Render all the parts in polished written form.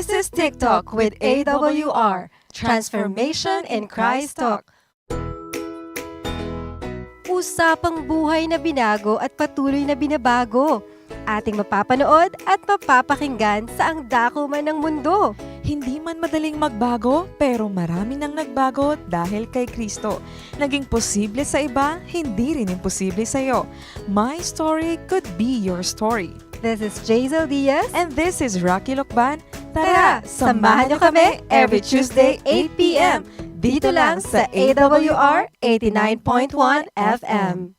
This is TikTok with AWR, Transformation in Christ Talk. Usapang buhay na binago at patuloy na binabago. Ating mapapanood at mapapakinggan sa ang dako man ng mundo. Hindi man madaling magbago, pero marami nang nagbago dahil kay Kristo. Naging posible sa iba, hindi rin imposible sa iyo. My story could be your story. This is Jazel Diaz. And this is Rocky Lokban. Tara, samahan niyo kami every Tuesday 8 p.m. Dito lang sa AWR 89.1 FM.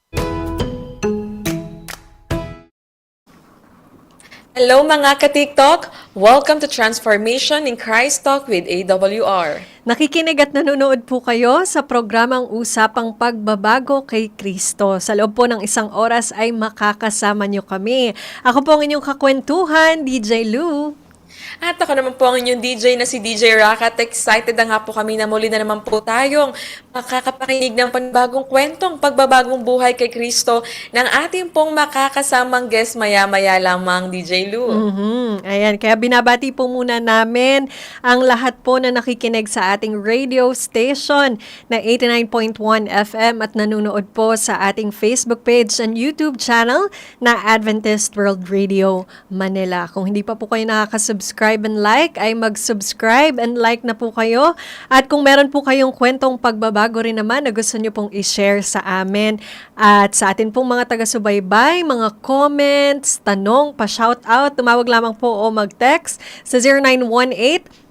Hello mga ka-TikTok! Welcome to Transformation in Christ Talk with AWR. Nakikinig at nanonood po kayo sa programang Usapang Pagbabago kay Kristo. Sa loob po ng 1 oras ay makakasama niyo kami. Ako po ang inyong kakwentuhan, DJ Lou. At ako naman po ang inyong DJ na si DJ Rakat. Excited na nga po kami na muli na naman po tayong makakapakinig ng panibagong kwentong pagbabagong buhay kay Kristo ng ating pong makakasamang guest maya-maya lamang, DJ Lou. Ayan, kaya binabati po muna namin ang lahat po na nakikinig sa ating radio station na 89.1 FM at nanonood po sa ating Facebook page and YouTube channel na Adventist World Radio Manila. Kung hindi pa po kayo nakaka-subscribe and like, ay mag-subscribe and like na po kayo. At kung meron po kayong kwentong pagbabago rin naman na gusto nyo pong i-share sa amin at sa atin pong mga taga-subaybay, mga comments, tanong, pa-shoutout, tumawag lamang po o mag-text sa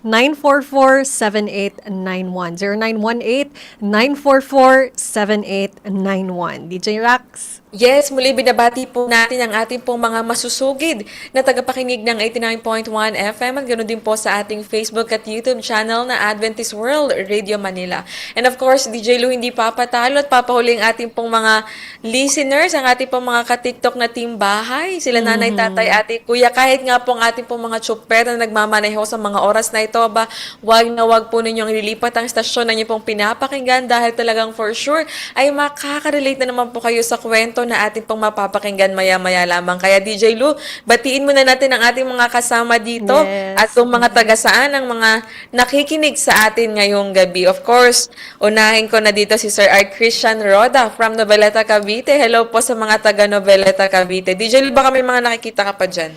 0918-944-7891. 0918-944-7891. DJ Rax. Yes, muli binabati po natin ang ating pong mga masusugid na tagapakinig ng 89.1 FM at ganoon din po sa ating Facebook at YouTube channel na Adventist World Radio Manila. And of course, DJ Lou hindi papatalo at papahuli ang ating pong mga listeners, ang ating pong mga ka-TikTok na team bahay. Sila nanay, tatay, ate, kuya, kahit nga po ang ating pong mga tsuper na nagmamaneho sa mga oras na ito ba, wag na wag po ninyong ililipat ang stasyon na niyo pong pinapakinggan dahil talagang for sure ay makaka-relate na naman po kayo sa kwento na ating pong mapapakinggan maya-maya lamang. Kaya DJ Lou, batiin muna natin ang ating mga kasama dito at yung mga taga-saan, ang mga nakikinig sa atin ngayong gabi. Of course, unahin ko na dito si Sir Art Christian Roda from Noveleta, Cavite. Hello po sa mga taga-Noveleta, Cavite. DJ Lou, baka may mga nakikita ka pa dyan?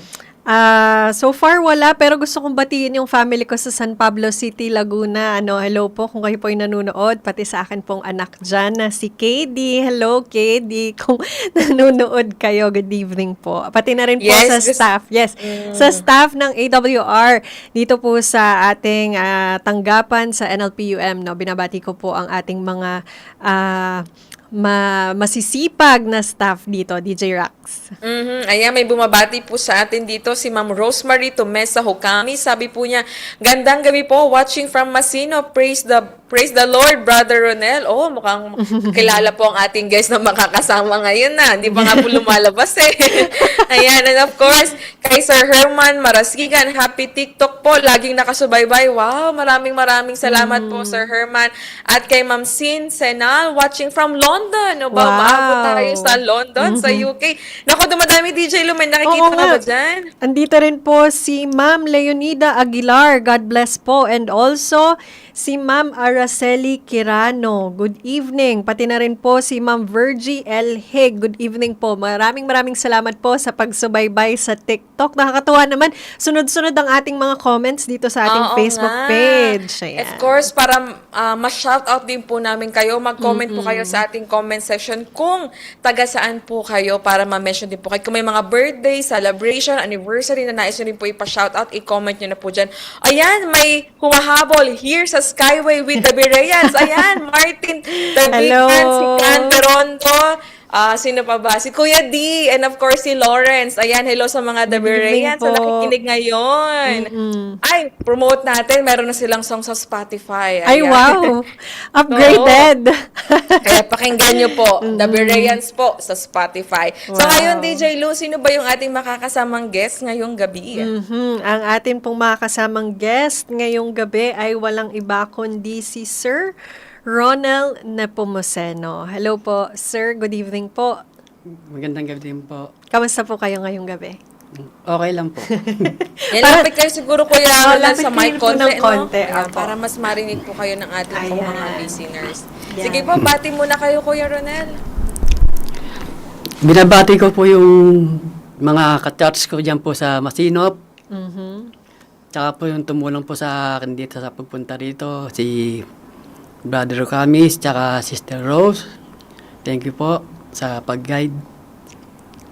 So far wala, pero gusto kong batiin yung family ko sa San Pablo City, Laguna. Hello po kung kayo po ay nanonood, pati sa akin pong anak dyan na si KD. Hello KD, kung nanonood kayo, good evening po. Pati na rin po sa staff. Yes, sa staff ng AWR dito po sa ating tanggapan sa NLPUM. Binabati ko po ang ating mga masisipag na staff dito, DJ Rax. Ayan, may bumabati po sa atin dito si Ma'am Rosemary Tomesa Hokami. Sabi po niya, gandang gabi po, watching from Masino. Praise the Lord, Brother Ronel. Oh, mukhang kilala po ang ating guest na makakasama ngayon na. Hindi pa nga po lumalabas eh. Ayan, and of course, kay Sir Herman Marasigan, happy TikTok po. Laging nakasubaybay. Wow, maraming salamat po, Sir Herman. At kay Ma'am Sin Senal, watching from London. O ba, maabot tayo sa London, sa UK. Naku, dumadami DJ Lu, may nakikita ka ba dyan? Andito rin po si Ma'am Leonida Aguilar. God bless po. And also, si Ma'am Araceli Kirano. Good evening. Pati na rin po si Ma'am Virgie L. Hig. Good evening po. Maraming salamat po sa pagsubaybay sa TikTok. Nakakatuwa naman. Sunod-sunod ang ating mga comments dito sa ating Facebook page. Ayan. Of course, para ma-shoutout din po namin kayo, mag-comment po kayo sa ating comment section kung taga saan po kayo para ma-mention din po kayo. Kung may mga birthday, celebration, anniversary na nais nyo rin po ipa-shoutout, i-comment nyo na po dyan. Ayan, may humahabol here sa Skyway with the Bereans. Ayan, Martin Davidan, si Can Toronto, sino pa ba? Si Kuya D, and of course si Lawrence. Ayan, hello sa mga The Bereans na nakikinig ngayon. Ay, promote natin. Meron na silang song sa Spotify. Ayan. Ay, wow! Upgraded! Kaya pakinggan nyo po, The Bereans po sa Spotify. So ngayon, DJ Lou, sino ba yung ating makakasamang guest ngayong gabi? Ang ating pong makakasamang guest ngayong gabi ay walang iba kundi si Sir Ronel Nepomuceno. Hello po, sir. Good evening po. Magandang gabi din po. Kamusta po kayo ngayong gabi? Okay lang po. Yan, lapit kayo siguro Kuya Ronel lapit sa mic kayo po ng konti, Ayan, opo. para mas marinig po kayo ng ating pong Ayan. mga listeners. Yan. Sige po, bati muna kayo Kuya Ronel. Binabati ko po yung mga ka-church ko dyan po sa Masinop. Tsaka po yung tumulong po sa akin dito sa pagpunta rito. Si Brother Camis, tsaka Sister Rose. Thank you po sa pag-guide.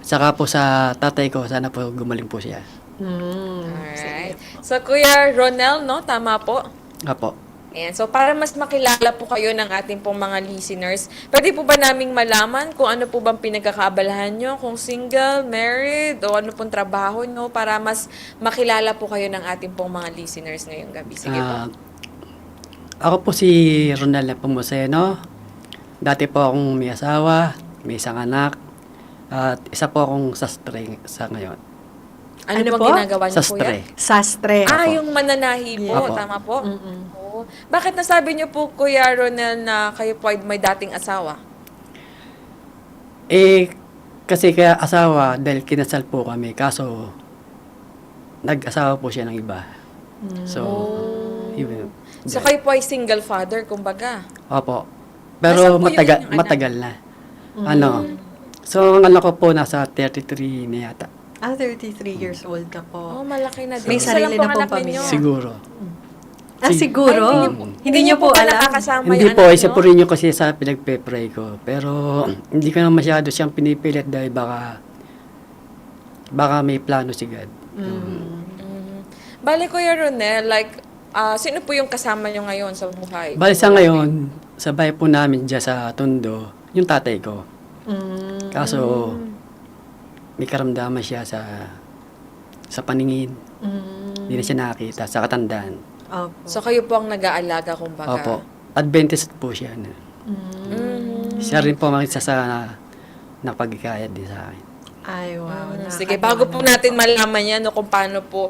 Tsaka po sa tatay ko, sana po gumaling po siya. Alright. So Kuya Ronel, no? Tama po? Apo. Ayan. So, para mas makilala po kayo ng ating pong mga listeners, pwede po ba naming malaman kung ano po bang pinagkakaabalahan nyo? Kung single, married, o ano pong trabaho nyo para mas makilala po kayo ng ating pong mga listeners ngayong gabi. Sige po. Ako po si Ronald Nepomuceno. Dati po akong may asawa, may isang anak, at isa po akong sastre sa ngayon. Ano, ano pong po? ginagawa nyo, Sastre. Kuya? Sastre. Ah, yung mananahi po. Apo. Tama po? Oo. Bakit nasabi nyo po, Kuya Ronel, na kayo po ay may dating asawa? Kasi kaya asawa, dahil kinasal po kami, kaso nag-asawa po siya ng iba. So, yun. So, kayo po ay single father, kumbaga. Opo. Pero Nasaan po yung inyong anak? matagal na. Ano? So, ang anak ko po nasa 33 na yata. 33 years old na po. Oh, malaki na din. May Isa sarili lang po na ang pong anak pamilya. ninyo. Siguro. Siguro? Hindi niyo po ba alam? nakakasama Hindi yung po, anak isa nyo? po rin yung kasi sa pinagpe-pray ko. Pero, hindi ko na masyado siyang pinipilit dahil baka may plano si God. Bale, Kuya Ronel, like, sino po yung kasama nyo ngayon sa buhay? Bali sa ngayon, sa bahay po namin dyan sa Tondo, yung tatay ko. Kaso, may karamdaman siya sa paningin. Hindi na siya nakakita, sa katandaan. Opo. So, kayo po ang nag-aalaga, kumbaga. Opo. Adventist po siya. Siya rin po ang isa sa napagkikayat din sa akin. Ay, wow. Sige, bago po natin malaman yan, no, kung paano po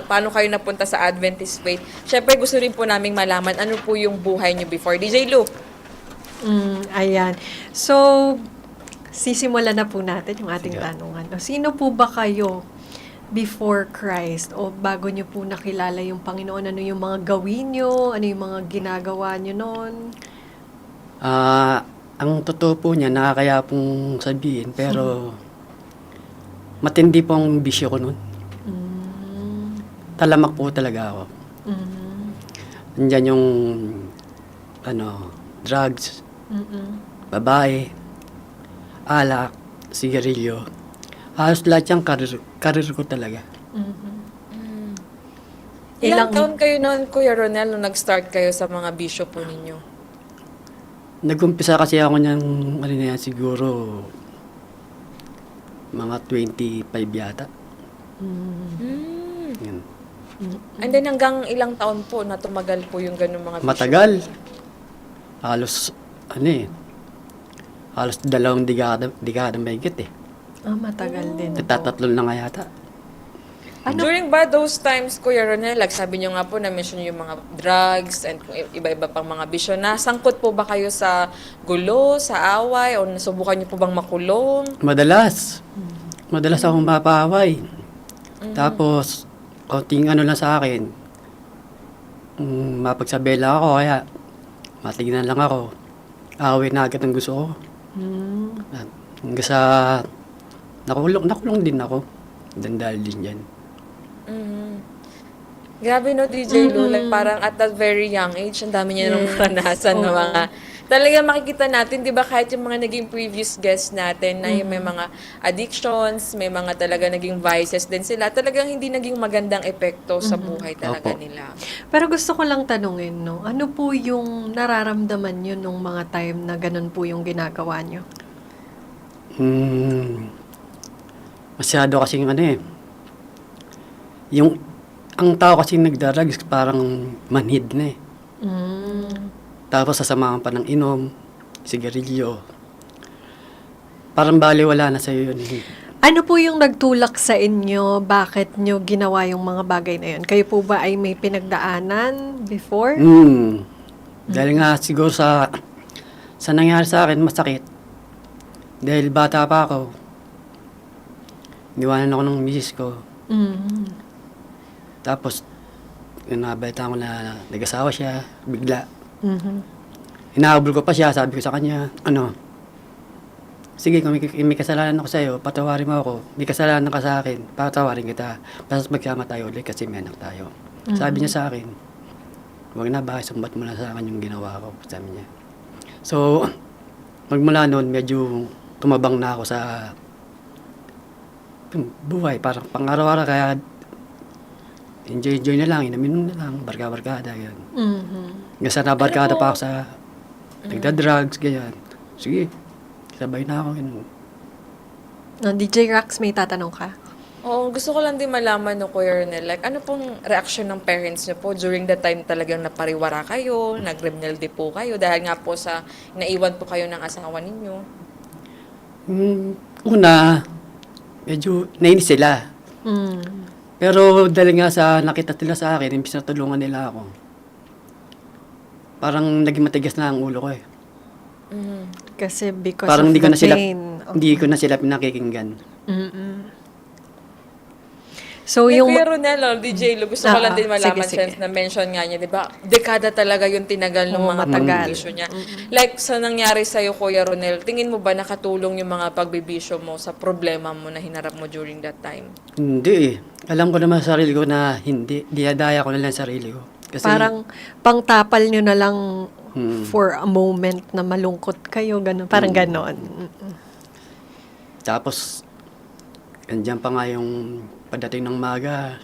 paano kayo napunta sa Adventist faith, syempre gusto rin po naming malaman ano po yung buhay nyo before. DJ Lou. Ayan. So, sisimulan na po natin yung ating Sige. tanungan. O, sino po ba kayo before Christ? O bago nyo po nakilala yung Panginoon, ano yung mga gawin nyo? Ano yung mga ginagawa nyo noon? Ang totoo po niya, nakakaya pong sabihin, pero matindi po ang bisyo ko nun. Talamak po talaga ako. Nandyan yung drugs, babae, alak, sigarilyo. Halos lahat yung karir ko talaga. Ilang taon kayo noon, Kuya Ronel, nung nag-start kayo sa mga bisyo po ninyo? Nag-umpisa kasi ako niyang, siguro, mga 25 yata. Yan. And then hanggang ilang taon po na tumagal po yung ganung mga bisyo? Matagal. Halos, halos 2 dekada mahigit eh. Matagal din po. Nagtatatlo na nga yata. During ba those times, Kuya Ronel, like sabi nyo nga po, na-mention yung mga drugs and kung iba-iba pang mga bisyo, nasangkot po ba kayo sa gulo, sa away, o nasubukan nyo po bang makulong? Madalas akong mapaaway. Tapos, konting lang sa akin. Mapagsabela ako, kaya matignan lang ako. Away na agad ang gusto ko. At hanggang sa nakulong din ako. Dahil din yan. Grabe no, DJ Lou, like parang at that very young age, ang dami niya nung karanasan ng mga, talaga makikita natin, di ba, kahit yung mga naging previous guests natin, na yung may mga addictions, may mga talaga naging vices din sila, talagang hindi naging magandang epekto sa buhay talaga Opo. nila. Pero gusto ko lang tanungin, no? Ano po yung nararamdaman nyo nung mga time na ganun po yung ginagawa nyo? Masyado kasing ang tao kasi nagdarags parang manhid na eh. Tapos sasamahan pa ng inom, sigarilyo. Parang baliwala na sa'yo yun. Ano po yung nagtulak sa inyo? Bakit nyo ginawa yung mga bagay na yun? Kayo po ba ay may pinagdaanan before? Dahil nga siguro sa nangyari sa akin, masakit. Dahil bata pa ako. niwanan ako ng misis ko. Mhm. Tapos, nabalita ko na nag-asawa siya, bigla. Mhm. Hinahabol ko pa siya, sabi ko sa kanya, sige, kung may kasalanan ako sa'yo, patawarin mo ako. May kasalanan ka sa akin, patawarin kita. Basta magsama tayo ulit kasi may anak tayo. Sabi niya sa akin, huwag na, bakit sumbat mo na sa akin yung ginawa ko, sabi niya. So, magmula noon, medyo tumabang na ako sa buhay, parang pang-araw-araw, kaya enjoy na lang, inamin na lang, barka-barkada, gano'n. Mhm. Hanggang sa nabarkada pa ako sa nagda-drugs, ganyan. Sige, sabay na ako, gano'n. No, DJ Rax, may tatanong ka? Oo, gusto ko lang din malaman no, Kuya Ronel, like ano pong reaction ng parents niyo po during the time talagang napariwara kayo, nag-rebelde po kayo dahil nga po sa naiwan po kayo ng asawa ninyo? Una, medyo nainis sila. Mm. Pero dahil nga sa nakita nila sa akin, imbis na tulungan nila ako, parang naging matigas na ang ulo ko eh. Kasi because Parang of hindi ko the na sila, pain. hindi ko na sila pinakikinggan. Mm-mm. So, Like, yung... Kuya Ronel, DJ Lu, gusto ko lang din malaman sige. since na-mention nga niya, di ba? Dekada talaga yung tinagal ng Oo, mga matagal. pagbibisyo niya. Like, sa nangyari sa'yo, Kuya Ronel, tingin mo ba nakatulong yung mga pagbibisyo mo sa problema mo na hinarap mo during that time? Hindi eh. Alam ko naman sa sarili ko na hindi. Diadaya ko na lang sa sarili ko. Kasi, Parang pangtapal nyo na lang Mm. for a moment na malungkot kayo, gano'n. Parang gano'n. Tapos, andyan pa nga yung pagdating ng maga,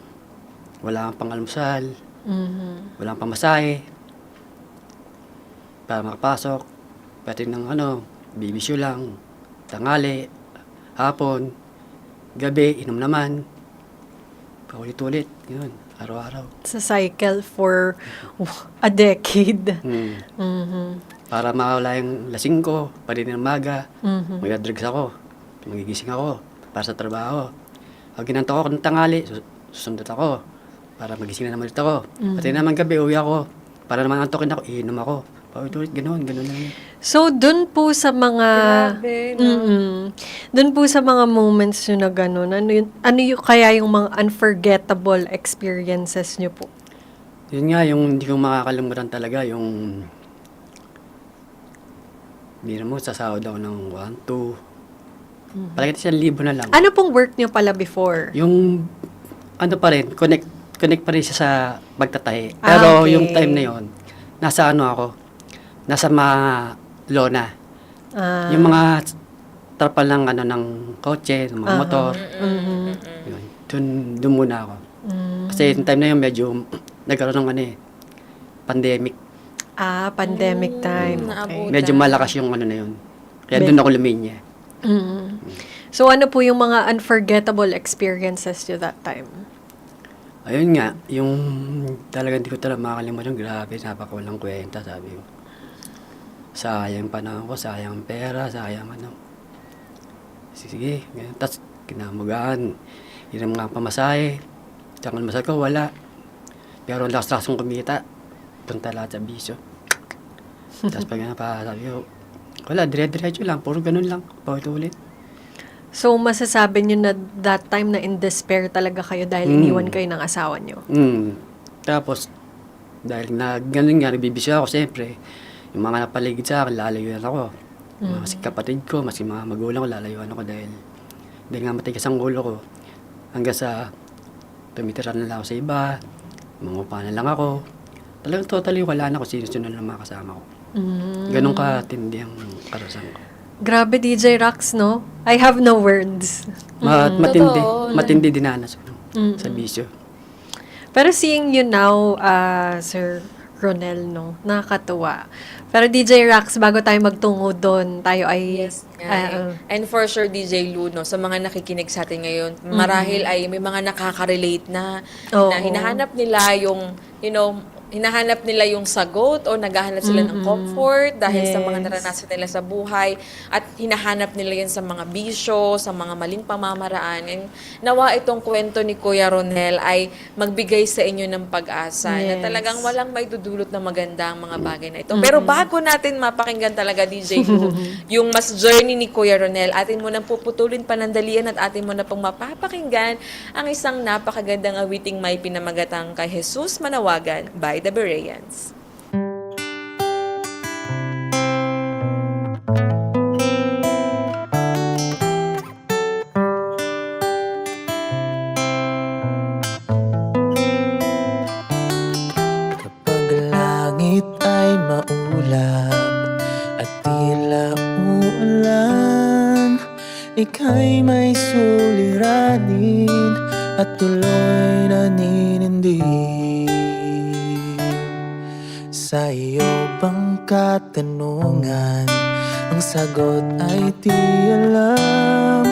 wala kang pang-almusal, wala kang pamasahe, para makapasok, pati ng bibisyo lang, tangali, hapon, gabi, inom naman, paulit-ulit, yun, araw-araw. Sa cycle for a decade. Para makawala yung lasing ko, pati ng maga, mag-drugs ako, magigising ako, para sa trabaho. Pag ginanto ako ng tangali, susundot ako, para magising na naman ulit ako. Pati naman gabi, uwi ako, para naman antokin ako, iinom ako. Paulit-ulit, gano'n lang. So, dun po sa mga... Grabe, no? Dun po sa mga moments nyo na gano'n, ano yung, kaya yung mga unforgettable experiences nyo po? Yun nga, yung hindi ko makakalimutan talaga, yung hindi mo, sasahod ako ng 1, 2, palagi 1,000 na lang. Ano pong work nyo pala before? Yung, pa rin, connect pa rin siya sa pagtatahi. Pero okay. yung time na yon nasa nasa mga lona. Yung mga trapal ng ng kotse, ng mga motor. Yun. Dun muna ako. Kasi yung time na yun medyo nagkaroon ng pandemic. Pandemic time. Naabutan. Medyo malakas yung na yun. Kaya dun ako luminya. So, ano po yung mga unforgettable experiences nyo that time? Ayun nga, yung talagang hindi ko talaga makakalimutan, grabe, napakawalang kwenta, sabi ko. Sayang panahon ko, sayang pera, sayang Sige, ganyan. Tapos, kinamugaan, yun ang mga pamasahe. Tsaka masal ko, wala. Pero lakas-lakas kong kumita, punta lahat sa bisyo. Tapos pag sabi ko, wala, dire-diretso lang, puro ganun lang, paulit-ulit. So, masasabi nyo na that time na in despair talaga kayo dahil iniwan kayo ng asawa nyo? Tapos, dahil na ganun nga, nagbibisyo ako, siyempre, yung mga napaligid sa akin, lalayuan ako. Mas kapatid ko, mas yung mga magulang ko, lalayuan ako dahil nga matigas ang ulo ko. Hanggang sa tumitira na lang ako sa iba, mangupa na lang ako. Talagang totally wala na ako, sinusunod na mga kasama ko. Ganun katindi ang karasan ko. Grabe, DJ Rax, no? I have no words. Matindi dinanas ko sa bisyo. Pero seeing you now, Sir Ronel, no? Nakakatuwa. Pero DJ Rax, bago tayo magtungo doon, tayo ay... And for sure, DJ Lu, no, sa mga nakikinig sa atin ngayon, marahil ay may mga nakaka-relate na, Oo. na hinahanap nila yung, hinahanap nila yung sagot o naghahanap sila ng comfort dahil sa mga Yes. naranasan nila sa buhay at hinahanap nila yun sa mga bisyo, sa mga maling pamamaraan. And nawa itong kwento ni Kuya Ronel ay magbigay sa inyo ng pag-asa na Yes. talagang walang may dudulot na maganda ang mga bagay na ito. Pero bago natin mapakinggan talaga, DJ Lou, yung mas journey ni Kuya Ronel, atin mo nang puputulin panandalian at atin mo na pong mapapakinggan ang isang napakagandang awiting may pinamagatang kay Jesus Manawagan by the Bereans. Kapag langit ay maulap at tila uulan, ika'y may suliranin at tuloy naninindig. Sa iyo bang katanungan, ang sagot ay di alam,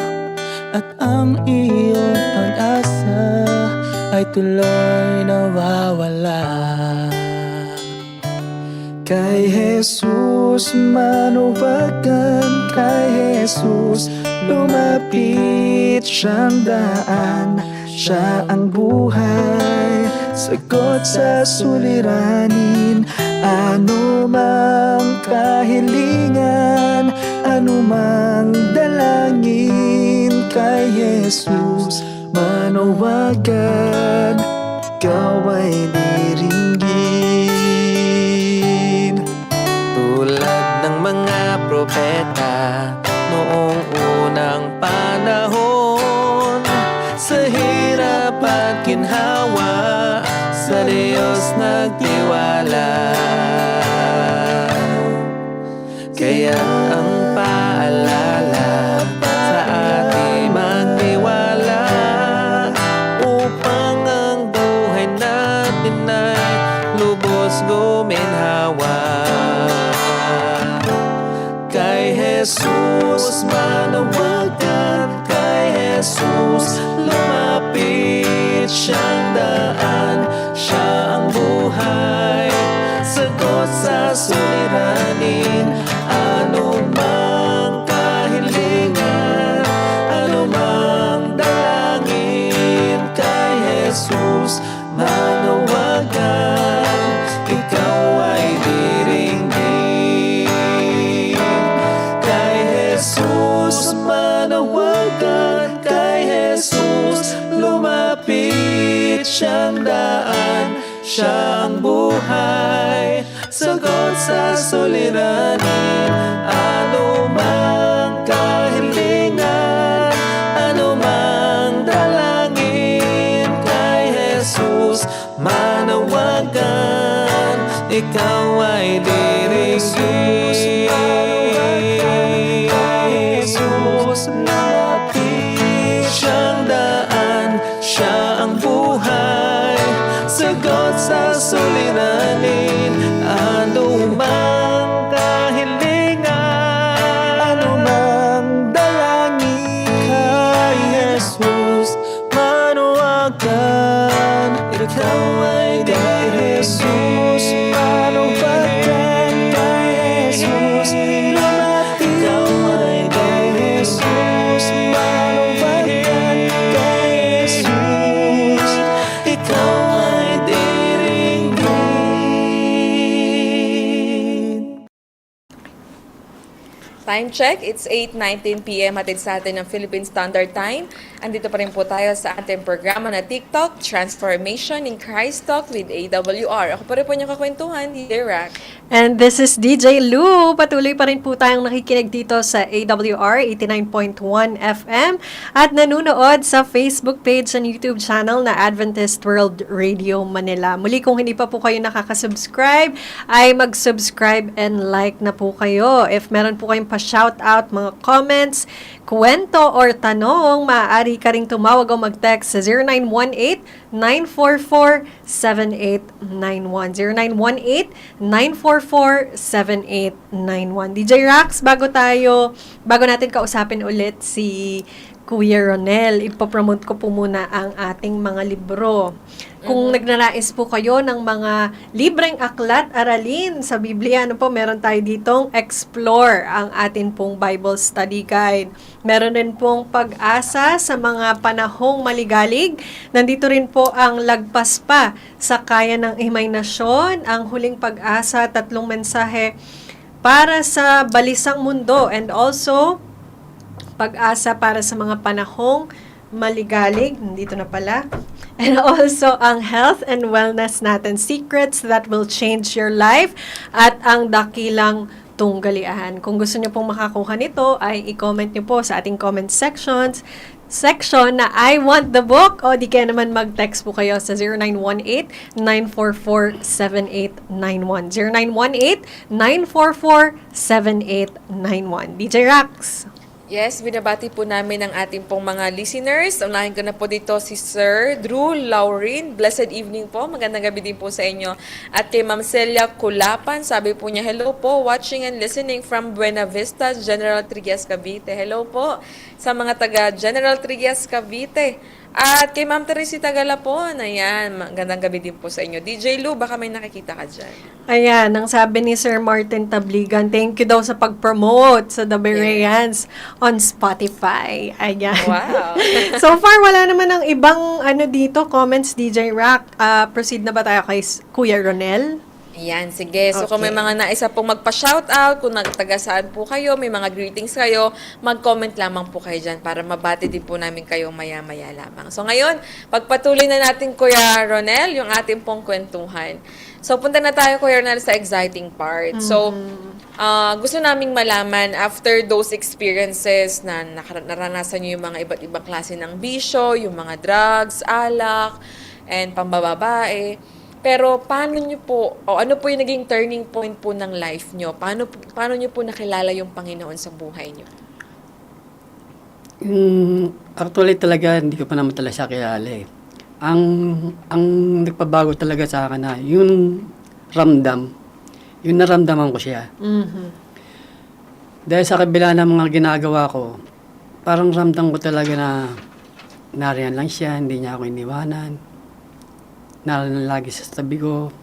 at ang iyong pag-asa ay tuloy nawawala. Kay Jesus manuwagan, kay Jesus lumapit, siyang daan, siya ang buhay, sagot sa suliranin. Ano mang kahilingan, ano mang dalangin, kay Jesus manawagan, ikaw ay diringgin. Tulad ng mga propeta noong unang panahon, sa hirap at ginhawa, sa Diyos nagtiwala. Kaya ang paalala sa ating magtiwala, upang ang buhay natin ay lubos guminhawa. Kay Jesus manawagan, kay Jesus lumapit, siyang daan, siya ang buhay, sagot sa suliranin. Ano mang kahilingan, ano mang dalangin, kay Jesus manawagan, ikaw ay diringgin. Kay Jesus manawagan, kay Jesus lumapit, siyang daan, siya ang buhay, sagot sa suliranin. Ano mang kahilingan, ano mang dalangin, kay Jesus manawagan, ikaw ay diringgin. Jesus lumapit, siyang daan, siya ang buhay, sagot sa suliranin. Ano mang kahilingan, ano mang dalangin, kay Jesus manawagan, ikaw ay Jesus manawagan, kay Jesus lumapit, ikaw ay Jesus manawagan, kay Jesus ikaw ay diringgin. Time check, it's 8:19 p.m. hatid sa atin ng Philippine Standard Time. Andito pa rin po tayo sa ating programa na TikTok, Transformation in Christ Talk with AWR. Ako pa rin po niyong kakwentuhan, DJ Rack. And this is DJ Lou. Patuloy pa rin po tayong nakikinig dito sa AWR 89.1 FM at nanonood sa Facebook page and YouTube channel na Adventist World Radio Manila. Muli, kung hindi pa po kayo nakaka-subscribe, ay mag-subscribe and like na po kayo. If meron po kayong pa-shoutout, mga comments, kwento or tanong, maaari ka ring tumawag o mag-text sa 0918-944-7891. 0918-944-7891. DJ Rax, bago natin kausapin ulit si Kuya Ronel, ipopromote ko po muna ang ating mga libro. Kung nagnanais po kayo ng mga libreng aklat, aralin sa Biblia, ano po, meron tayo ditong Explore, ang atin pong Bible Study Guide. Meron din pong Pag-asa sa mga panahong maligalig. Nandito rin po ang Lagpas pa sa Kaya ng Imahinasyon, ang Huling Pag-asa, 3 mensahe para sa balisang mundo, and also Pag-asa para sa mga panahong maligalig, nandito na pala. And also ang Health and Wellness natin, Secrets that will change your life, at ang Dakilang Tunggalian. Kung gusto niyo pong makakuha nito, ay i-comment niyo po sa ating comment section na I want the book, o di kaya naman mag-text po kayo sa 0918-944-7891. 0918-944-7891. DJ Rax. Yes, binabati po namin ang ating pong mga listeners. Unahin ko na po dito si Sir Drew Laurin. Blessed evening po. Magandang gabi din po sa inyo. At kay Ma'am Celia Kulapan, sabi po niya, hello po, watching and listening from Buena Vista, General Trias, Cavite. Hello po sa mga taga General Trias, Cavite. At kay Ma'am Teresita Galapon, ayan, magandang gabi din po sa inyo. DJ Lou, baka may nakikita ka dyan. Ayan, ang sabi ni Sir Martin Tabligan, thank you daw sa pag-promote sa The Bereans on Spotify. Ayan. Wow. So far, wala naman ng ibang dito, comments, DJ Rock. Proceed na ba tayo kay Kuya Ronel? Ayan, sige. So, kung may Okay. mga naisa pong magpa-shoutout, kung nagtaga saan po kayo, may mga greetings kayo, mag-comment lamang po kayo dyan para mabati din po namin kayo maya-maya lamang. So, ngayon, pagpatuloy na natin, Kuya Ronel, yung ating pong kwentuhan. So, punta na tayo, Kuya Ronel, sa exciting part. So, gusto naming malaman, after those experiences na naranasan nyo yung mga iba't ibang klase ng bisyo, yung mga drugs, alak, and pambababae, pero paano nyo po, o ano po yung naging turning point po ng life nyo? Paano nyo po nakilala yung Panginoon sa buhay nyo? Actually talaga, hindi ko pa naman talaga siya kilala eh. Ang nagpabago talaga sa akin na yung naramdaman ko siya. Dahil sa kabila ng mga ginagawa ko, parang ramdam ko talaga na nariyan lang siya, hindi niya ako iniwanan. Nariyan lagi sa tabi ko.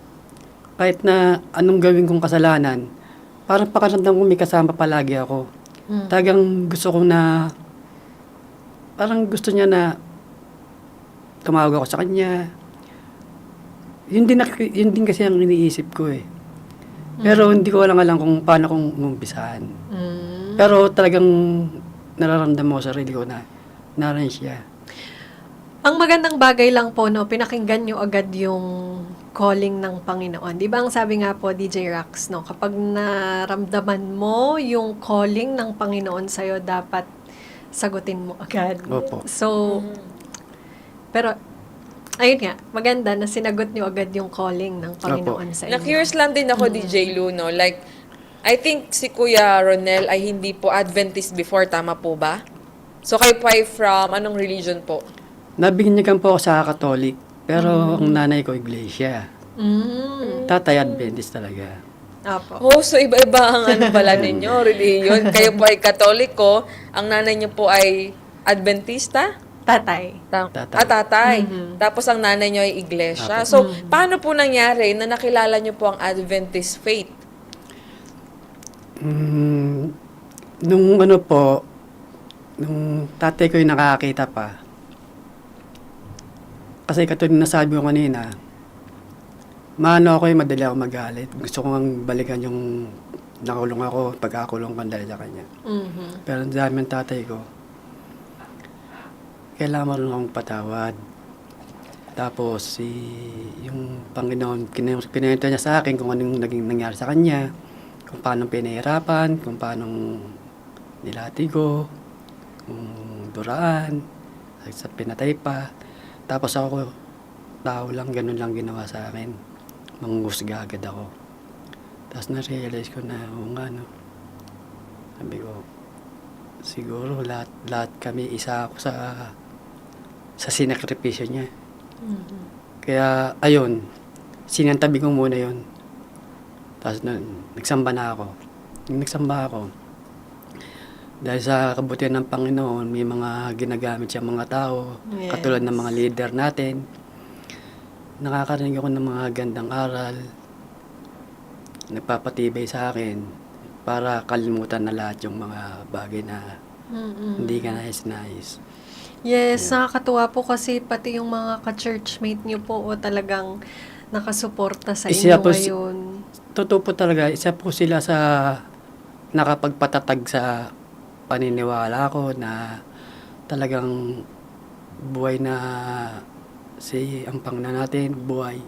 Kahit na anong gawin kong kasalanan, parang pakaramdam ko may kasama palagi ako. Tagang gusto ko na, parang gusto niya na tumawag ako sa kanya. Yun din kasi ang iniisip ko eh. Pero hindi ko alam kung paano kong umumpisahan. Pero talagang nararamdaman ko sa sarili ko na nariyan siya. Ang magandang bagay lang po, no, pinakinggan nyo agad yung calling ng Panginoon. Di ba ang sabi nga po, DJ Rax, no, kapag naramdaman mo yung calling ng Panginoon sa'yo, dapat sagutin mo agad. Opo. So, pero, ayun nga, maganda na sinagot nyo agad yung calling ng Panginoon sa inyo. Na-curious lang din ako, DJ Lou, no? Like, I think si Kuya Ronel ay hindi po Adventist before, tama po ba? So, kayo po ay from anong religion po? Nabinyagan po ako sa Katolik, pero ang nanay ko Iglesia. Tatay Adventist talaga. Apo. Oh, so iba-iba ang ano pala ninyo, religion. Kayo po ay Katoliko, ang nanay niyo po ay Adventista? Tatay. Tatay. Tatay. Tapos ang nanay niyo ay Iglesia. So, paano po nangyari na nakilala niyo po ang Adventist faith? Nung nung tatay ko yung nakakita pa, kasi katulad na sabi ko kanina, ako yung madali ako magalit. Gusto ko nga balikan yung nakulong ako, pagkakulong ko dahil sa kanya. Pero ang dami ng tatay ko, kailangan marunong akong patawad. Tapos, yung Panginoon, kinento niya sa akin kung anong naging nangyari sa kanya, kung paano pinahirapan, kung paano nilatigo, kung duraan, sa pinatay pa. Tapos ako, tao lang, ganun lang ginawa sa akin. Manghusga agad ako. Tapos na-realize ko na, no. Sabi ko, siguro lahat kami isa ako sa sinakripisyo niya. Kaya, ayun, sinantabi ko muna yun. Tapos nagsamba na ako. Nung nagsamba ako, Dahil sa kabutihan ng Panginoon, may mga ginagamit siya mga tao, Yes. katulad ng mga leader natin. Nakakarinig ako ng mga gandang aral, nagpapatibay sa akin para kalimutan na lahat yung mga bagay na hindi ka nais-nais. Yes, nakakatuwa po kasi pati yung mga ka-churchmate niyo po o talagang nakasuporta sa Isa inyo po ngayon. Totoo po talaga, isa po sila sa nakapagpatatag sa paniniwala ko na talagang buhay na si ang Panginoon natin, buhay.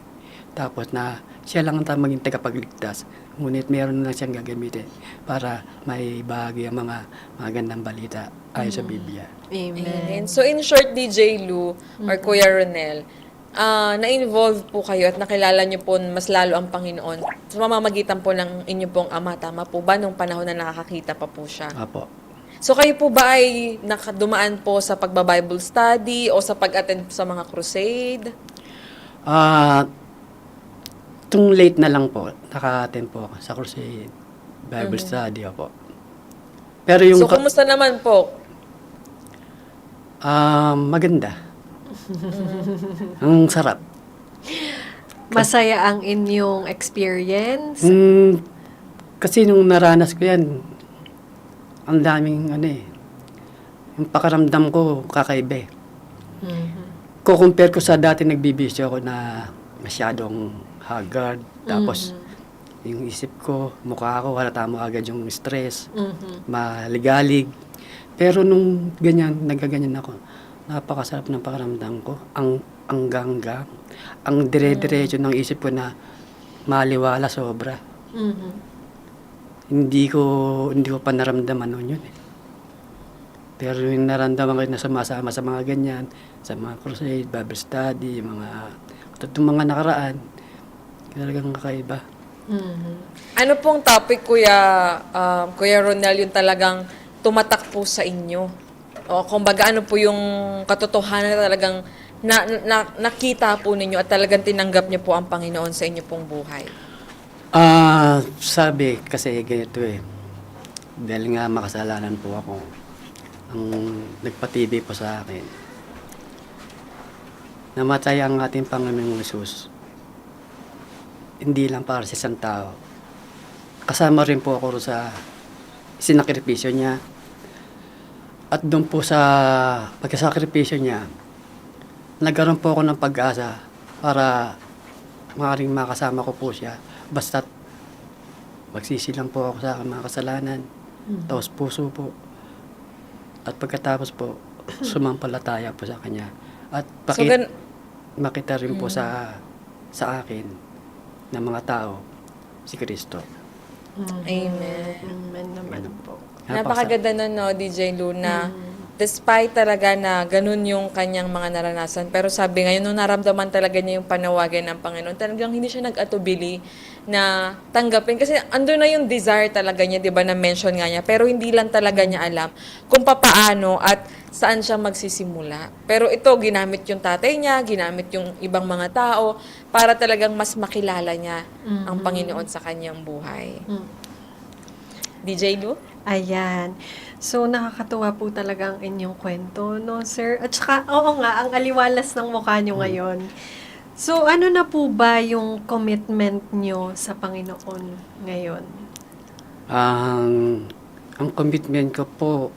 Tapos na siya lang ang maging tagapagligtas. Ngunit meron na siyang gagamitin para may bahagi ang mga magandang balita ayon sa Biblia. Amen. Amen. So in short, DJ Lou or Kuya Ronel, na-involve po kayo at nakilala niyo po mas lalo ang Panginoon sa mamamagitan po ng inyong pong ama. Tama po ba nung panahon na nakakakita pa po siya? Apo. So kayo po ba ay nakadumaan po sa pagba-Bible study o sa pag-attend sa mga crusade? Itong late na lang po, naka-attend po ako sa crusade, Bible study po. Pero yung So kumusta naman po? maganda. Ang sarap. Masaya ang inyong experience. Kasi nung naranas ko yan, ang daming yung pakaramdam ko kakaiba. Kukumpare ko sa dati nagbibisyo ako na masyadong haggard, tapos yung isip ko, mukha ko, halata mo agad yung stress, maligalig. Pero nung nagaganyan ako, napakasarap ng pakaramdam ko. Ang ganggang, ang dire-diretso ng isip ko na maliwala sobra. Hindi ko pa naramdaman noon yun. Pero yung naramdaman ko na sumasama sa mga ganyan, sa mga crusade, Bible study, itong mga nakaraan, talagang kakaiba. Ano pong topic, Kuya Ronel, yung talagang tumatak po sa inyo? O kumbaga, ano po yung katotohanan na talagang nakita po ninyo at talagang tinanggap niyo po ang Panginoon sa inyo pong buhay? Sabi kasi ganito dahil nga makasalanan po ako, ang nagpatibay po sa akin, namatay ang ating Panginoong Hesus, hindi lang para sa isang tao. Kasama rin po ako sa sinakripisyo niya. At doon po sa pagkasakripisyo niya, nagkaroon po ako ng pag-asa para maaaring makasama ko po siya. Basta't magsisilang po ako sa mga kasalanan, taos puso po. At pagkatapos po, sumampalataya po sa Kanya. At makita rin po sa akin ng mga tao si Kristo. Amen. Amen naman po. Napakaganda nun, no, DJ Lou, na despite talaga na ganun yung kanyang mga naranasan, pero sabi ngayon, nung naramdaman talaga niya yung panawagan ng Panginoon, talagang hindi siya nag-atubili na tanggapin. Kasi andun na yung desire talaga niya, di ba, na mention nga niya, pero hindi lang talaga niya alam kung papaano at saan siya magsisimula. Pero ito, ginamit yung tatay niya, ginamit yung ibang mga tao, para talagang mas makilala niya ang Panginoon sa kanyang buhay. DJ Lou? Ayan. So, nakakatuwa po talaga ang inyong kwento, no, sir? At saka, oo nga, ang aliwalas ng mukha nyo ngayon. So, ano na po ba yung commitment nyo sa Panginoon ngayon? Ang commitment ko po,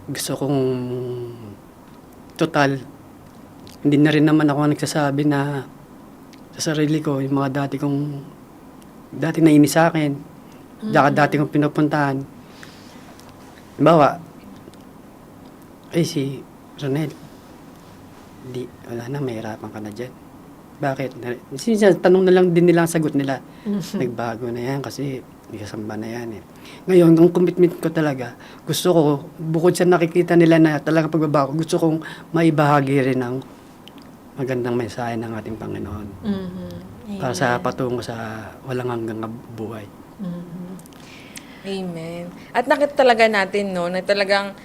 gusto kong total, hindi na rin naman ako nagsasabi na sa sarili ko, yung mga dati nainis sa akin, dati kong pinupuntahan. Halimbawa, si Ronel, wala na, mahirapan ka na dyan. Bakit? Tanong na lang din nila ang sagot nila. Nagbago na yan kasi ikasamba na yan. Ngayon, ang commitment ko talaga, gusto ko, bukod sa nakikita nila na talagang pagbabago, gusto kong maibahagi rin ang magandang mensahe ng ating Panginoon. Para sa patungo sa walang hanggang buhay. Amen. At nakita talaga natin, no, na talagang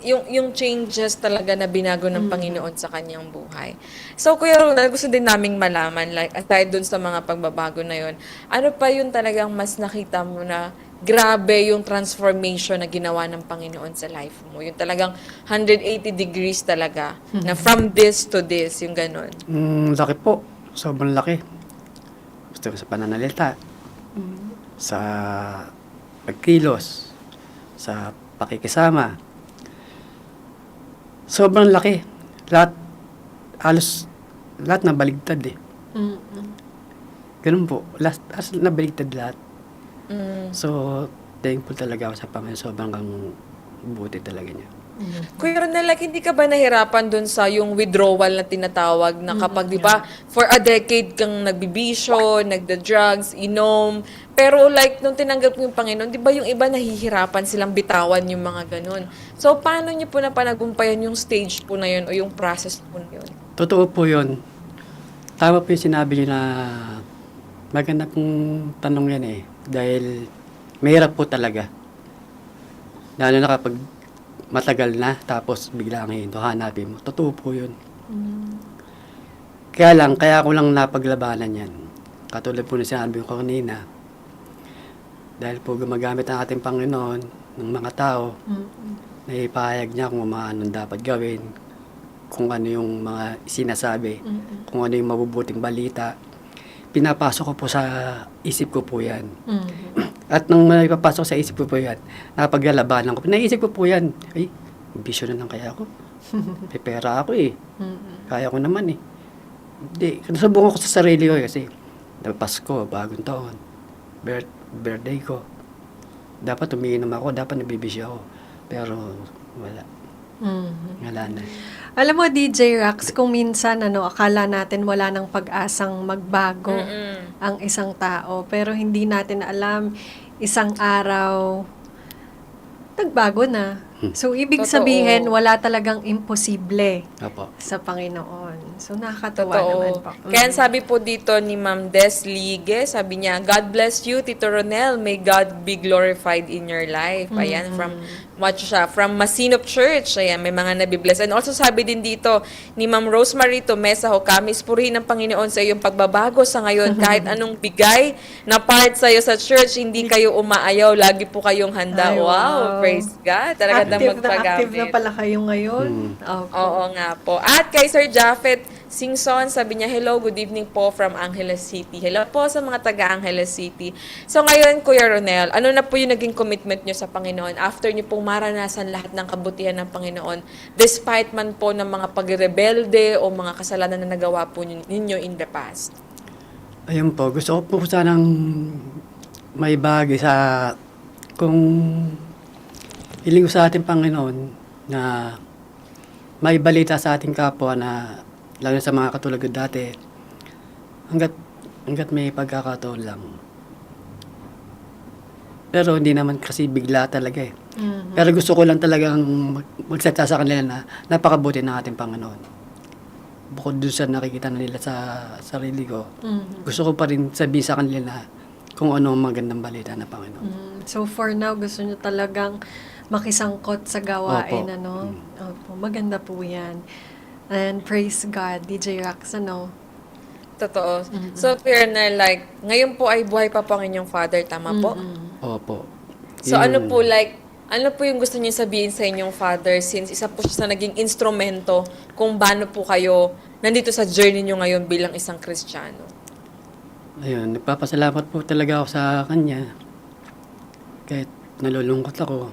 yung changes talaga na binago ng Panginoon sa kanyang buhay. So, Kuya Ronald, gusto din naming malaman, like, aside dun sa mga pagbabago na yun, ano pa yun talagang mas nakita mo na grabe yung transformation na ginawa ng Panginoon sa life mo? Yung talagang 180 degrees talaga, na from this to this, yung ganon. Laki po. Sobrang laki. Gusto ko sa pananalita, sa pagkilos, sa pakikisama. Sobrang laki. Lahat nabaligtad eh. Ganun po. Lahat nabaligtad lahat. So, thankful talaga ako sa Panginoon. Sobrang buti talaga niya. Kuya Ronel, like, hindi ka ba nahirapan dun sa yung withdrawal na tinatawag na kapag, di ba, for a decade kang nagbibisyo, nagda-drugs, inom, pero like, nung tinanggap mo yung Panginoon, di ba yung iba nahihirapan silang bitawan yung mga ganun? So, paano niyo po napanagumpayan yung stage po na yun o yung process po na yun? Totoo po yun. Tama po yung sinabi niyo na maganda pong tanong yan eh. Dahil mahirap po talaga. Lalo na kapag matagal na, tapos bigla kang hanapin mo. Totoo po yun. Kaya ko lang napaglabanan yan. Katulad po na sinabi ko kanina. Dahil po gumagamit ang ating Panginoon ng mga tao, na ipahayag niya kung anong dapat gawin, kung ano yung mga sinasabi, kung ano yung mabubuting balita. Pinapasok ko po sa isip ko po yan. At nung ipapasok sa isip ko po yan, napaglalabanan ko. Naisip ko po yan, ay, bisyo na lang kaya ako. May pera ako eh. Kaya ko naman eh. Hindi, nasubukan ko sa sarili ko kasi Pasko, bagong taon, birthday ko. Dapat umiinom ako, dapat nabibisyo ako. Pero wala. Wala na. Alam mo, DJ Rax, kung minsan akala natin wala nang pag-asang magbago ang isang tao, pero hindi natin alam, isang araw nagbago na. So, ibig Totoo. sabihin, wala talagang imposible Opo. sa Panginoon. So, nakakatuwa naman po. Kaya sabi po dito ni Ma'am Des Ligue, sabi niya, God bless you, Tito Ronel. May God be glorified in your life. Ayan, from Masinop Church. Ayan, may mga nabibless. And also sabi din dito ni Ma'am Rosemary Tomesaho, kamis purihin ng Panginoon sa iyong pagbabago sa ngayon. Kahit anong bigay na part sa iyo sa church, hindi kayo umaayaw. Lagi po kayong handa. Ay, Wow, wow. praise God. Talaga Active magpagamit. na pala kayo ngayon. Opo. Oo nga po. At kay Sir Japheth Singson, sabi niya, hello, good evening po from Angeles City. Hello po sa mga taga Angeles City. So ngayon, Kuya Ronel, ano na po yung naging commitment niyo sa Panginoon after niyo pong maranasan lahat ng kabutihan ng Panginoon, despite man po ng mga pagrebelde o mga kasalanan na nagawa po ninyo in the past? Ayun po, gusto ko po sanang may bagay sa kung hiling ko sa ating Panginoon na may balita sa ating kapwa na lalo sa mga katulad ko dati hanggat may pagkakataon lang. Pero hindi naman kasi bigla talaga eh. Pero gusto ko lang talagang magsalita sa kanila na napakabuti ng ating Panginoon. Bukod doon sa nakikita na nila sa sarili ko, gusto ko pa rin sabihin sa kanila na kung ano ang magandang balita ng Panginoon. So, for now, gusto nyo talagang makisangkot sa gawain, Opo. Opo, maganda po yan. And praise God, DJ Rax, Totoo. So, Kuya Ronel, like, ngayon po ay buhay pa po ang inyong father, tama po? Opo. So, ano po yung gusto niyo sabihin sa inyong father since isa po siya sa naging instrumento kung paano po kayo nandito sa journey niyo ngayon bilang isang Kristiyano? Ayun, nagpapasalamat po talaga ako sa kanya. Kahit nalulungkot ako,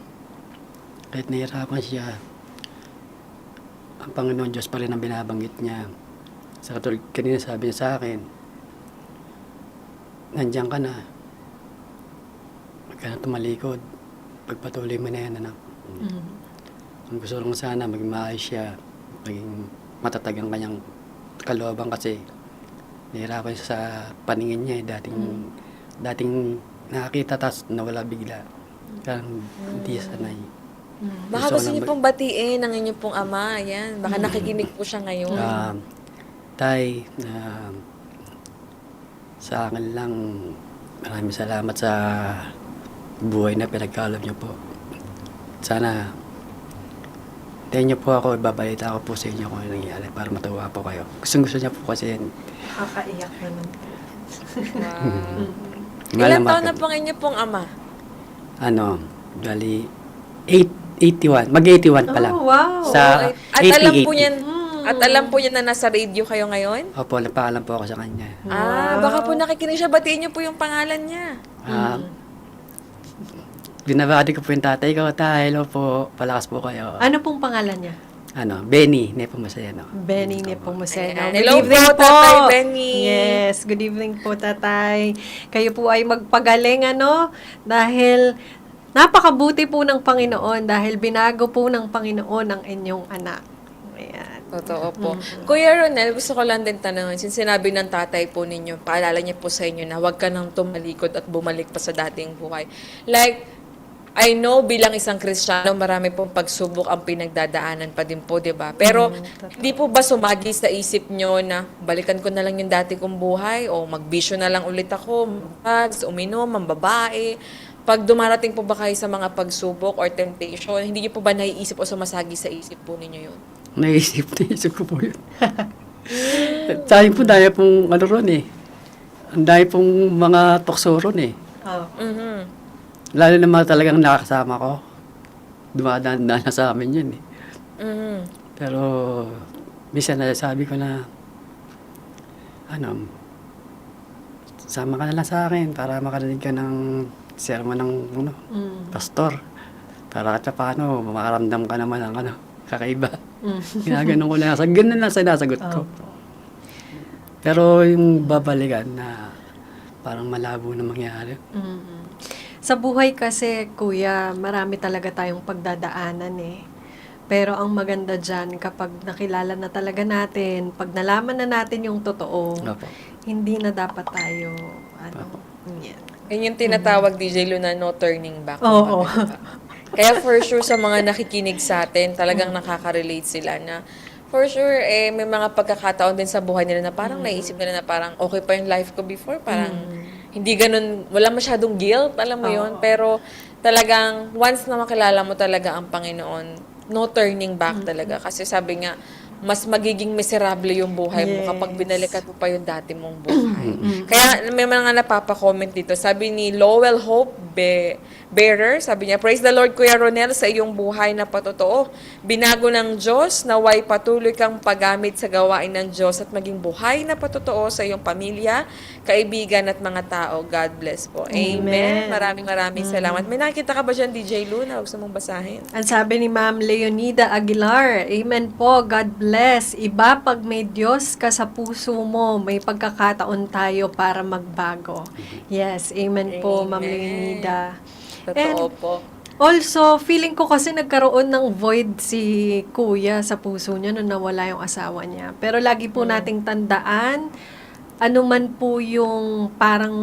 kahit nahihirapan siya, ang Panginoon Diyos pa rin ang binabanggit niya. Sa katulad kanina sabi niya sa akin, nandiyan ka na. Huwag ka na tumalikod. Pagpatuloy mo na yan, anak. Ang gusto lang sana, maging maayos siya, maging matatag ang kanyang kalooban kasi nahirapan siya sa paningin niya. Dating nakakita, tapos nawala bigla. Kaya hindi sanay. Baka gusto niyo pong batiin ang inyong pong ama. Ayan. Baka nakikinig po siya ngayon. Tay, sa akin lang, maraming salamat sa buhay na pinagkaloob niyo po. Sana, tayo niyo po ako, ibabalita ko po sa inyo kung ano nangyari para matuwa po kayo. Gusto niya po kasi Nakakaiyak naman. Ilan taon na po ang inyong pong ama? bali, 81. Mag-81 pa lang. Oh, wow. Sa At alam po 80. niyan, at alam po niya na nasa radio kayo ngayon? Opo, napaalam po ako sa kanya. Baka po nakikinig siya. Batiin niyo po yung pangalan niya. Binabati ko po yung tatay ko. Tay, hello po. Palakas po kayo. Ano pong pangalan niya? Benny, Nepomuceno. Benny Nepomuceno. Ayan. Hello po, Tatay Benny. Yes, good evening po, Tatay. Kayo po ay magpagaling, dahil napakabuti po ng Panginoon, dahil binago po ng Panginoon ang inyong anak. Ayan. Totoo po. Kuya Ronel, gusto ko lang din tanongin, since sinabi ng tatay po ninyo, paalala niya po sa inyo na huwag ka nang tumalikod at bumalik pa sa dating buhay. Like, I know bilang isang Kristiyano, marami pong pagsubok ang pinagdadaanan pa din po, di ba? Pero, hindi po ba sumagi sa isip nyo na balikan ko na lang yung dati kong buhay o magbisyo na lang ulit ako, mag-drugs, uminom, mambabae? Pag dumarating po ba kayo sa mga pagsubok or temptation, hindi nyo po ba naiisip o sumasagi sa isip po ninyo yun? Naisip ko po yun. Sayang po, dahil pong ron eh. Ang dahil pong mga tukso ron eh. Oh. Mhm. Lalo na mga talagang nakakasama ko. Dumadaan na sa amin yun eh. Mhm. Pero, minsan na sabi ko na, sama ka na lang sa akin para makarinig ka ng sermon ng pastor. Para kahit paano, makaramdam ka naman ng kakaiba. Ginaganon ko na, ganun lang sinasagot ko. Pero yung babalikan na parang malabo na mangyari. Sa buhay kasi, Kuya, marami talaga tayong pagdadaanan eh. Pero ang maganda dyan, kapag nakilala na talaga natin, pag nalaman na natin yung totoo, Opo. hindi na dapat tayo, yan. Yun yung tinatawag, DJ Luna, no turning back. Oo. Kaya for sure sa mga nakikinig sa atin, talagang nakaka-relate sila na for sure, may mga pagkakataon din sa buhay nila na parang naisip nila na parang okay pa yung life ko before, parang hindi ganun, wala masyadong guilt, alam mo yun. Pero talagang once na makilala mo talaga ang Panginoon, no turning back talaga. Kasi sabi nga, mas magiging miserable yung buhay mo kapag binalikan mo pa yung dati mong buhay. Kaya may mga napapa-comment dito. Sabi ni Lowell Hope Bearer, sabi niya, praise the Lord, Kuya Ronel, sa iyong buhay na patotoo. Binago ng Diyos, naway patuloy kang paggamit sa gawain ng Diyos at maging buhay na patotoo sa iyong pamilya, kaibigan at mga tao. God bless po. Amen. Maraming salamat. May nakita ka ba dyan, DJ Luna? Gusto mong basahin? Ang sabi ni Ma'am Leonida Aguilar, Amen po, God bless. Iba pag may Diyos ka sa puso mo, may pagkakataon tayo para magbago. Yes, Amen po, Ma'am Leonida. Totoo po. Also, feeling ko kasi nagkaroon ng void si Kuya sa puso niya nung nawala yung asawa niya. Pero lagi po nating tandaan, ano man po yung parang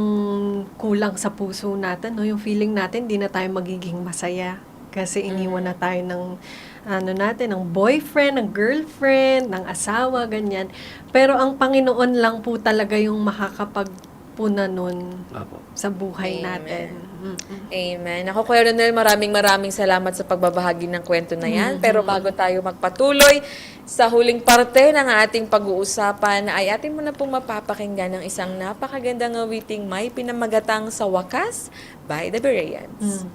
kulang sa puso natin, no? Yung feeling natin, di na tayo magiging masaya. Kasi iniwan na tayo ng ng boyfriend, ng girlfriend, ng asawa, ganyan. Pero ang Panginoon lang po talaga yung makakapagpuna nun Opo. sa buhay Amen. natin. Amen. Ako, Kuya Ronel, maraming salamat sa pagbabahagi ng kwento na yan. Pero bago tayo magpatuloy sa huling parte ng ating pag-uusapan, ay atin mo na pong mapapakinggan ng isang napakagandang awiting may pinamagatang Sa Wakas by the Bereans.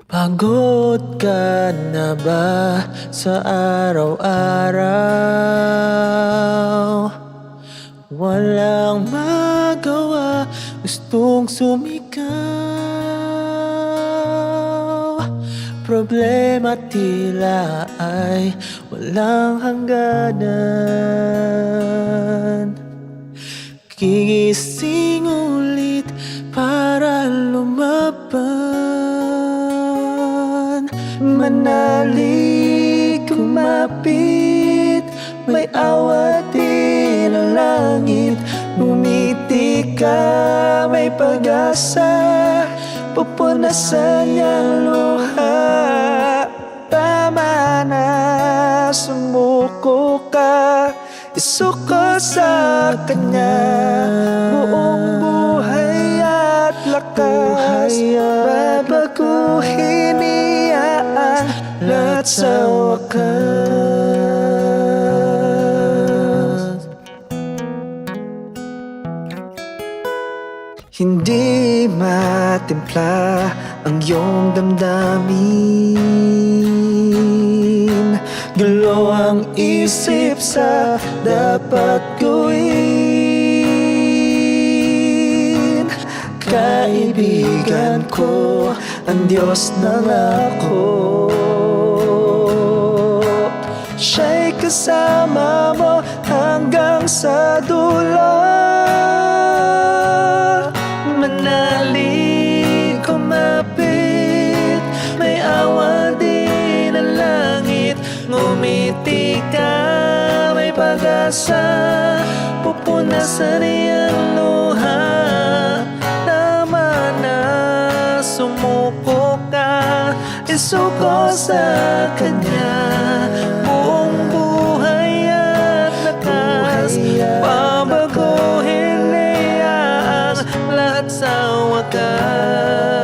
Pagod ka na ba sa araw-araw? Walang magawa, gustong sumigaw. Problema tila ay walang hangganan. Gigising ulit para lumaban. Manali, kumapit, may awa din ang langit. Bumiti ka, may pag-asa, pupunasan niyang luha. Tama na, sumuko ka, isuko sa Kanya. Buong buhay at lakas, babaguhin niya ang lahat sa wakas. matimpla ang iyong damdamin. Gulo ang isip sa dapat gawin. Kaibigan ko, ang Diyos nangako, siya'y kasama mo hanggang sa dulo. Manalig, kumapit, may awa din ang langit. Ngumiti ka, may pag-asa, pupunasan iyang luha. Tama na, sumuko ka, isuko sa Kanya. Buong buhay at lakas, babaguhin niya ang lahat sa wakas.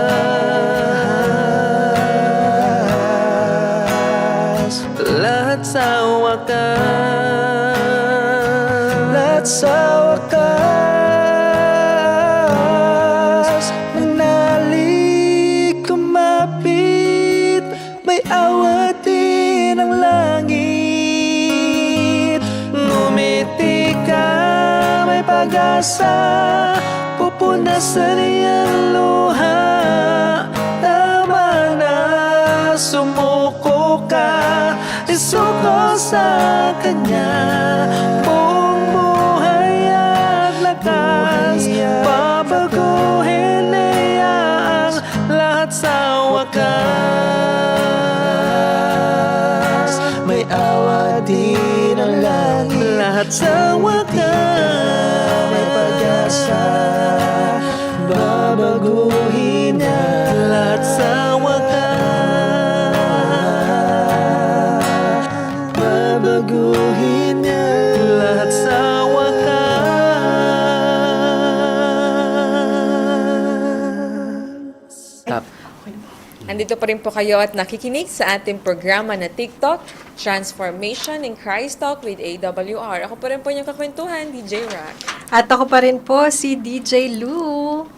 Lahat sa wakas. Lahat sa wakas. Manalig, kumapit, may awa din ang langit. Ngumiti ka, may pag-asa, pupunasan iyang luha. Tama na, sumuko ka, isuko sa Kanya. Buong buhay at lakas, babaguhin niya ang lahat sa wakas. May awa din ang langit. Lahat sa wakas, may pag-asa, babaguhin niya. Lahat sa wakas, babaguhin niya. Lahat sa wakas. Stop. Andito pa rin po kayo at nakikinig sa ating programa na TikTok, Transformation in Christ Talk with AWR. Ako pa rin po yung kakwentuhan, DJ Rock. At ako pa rin po si DJ Lou.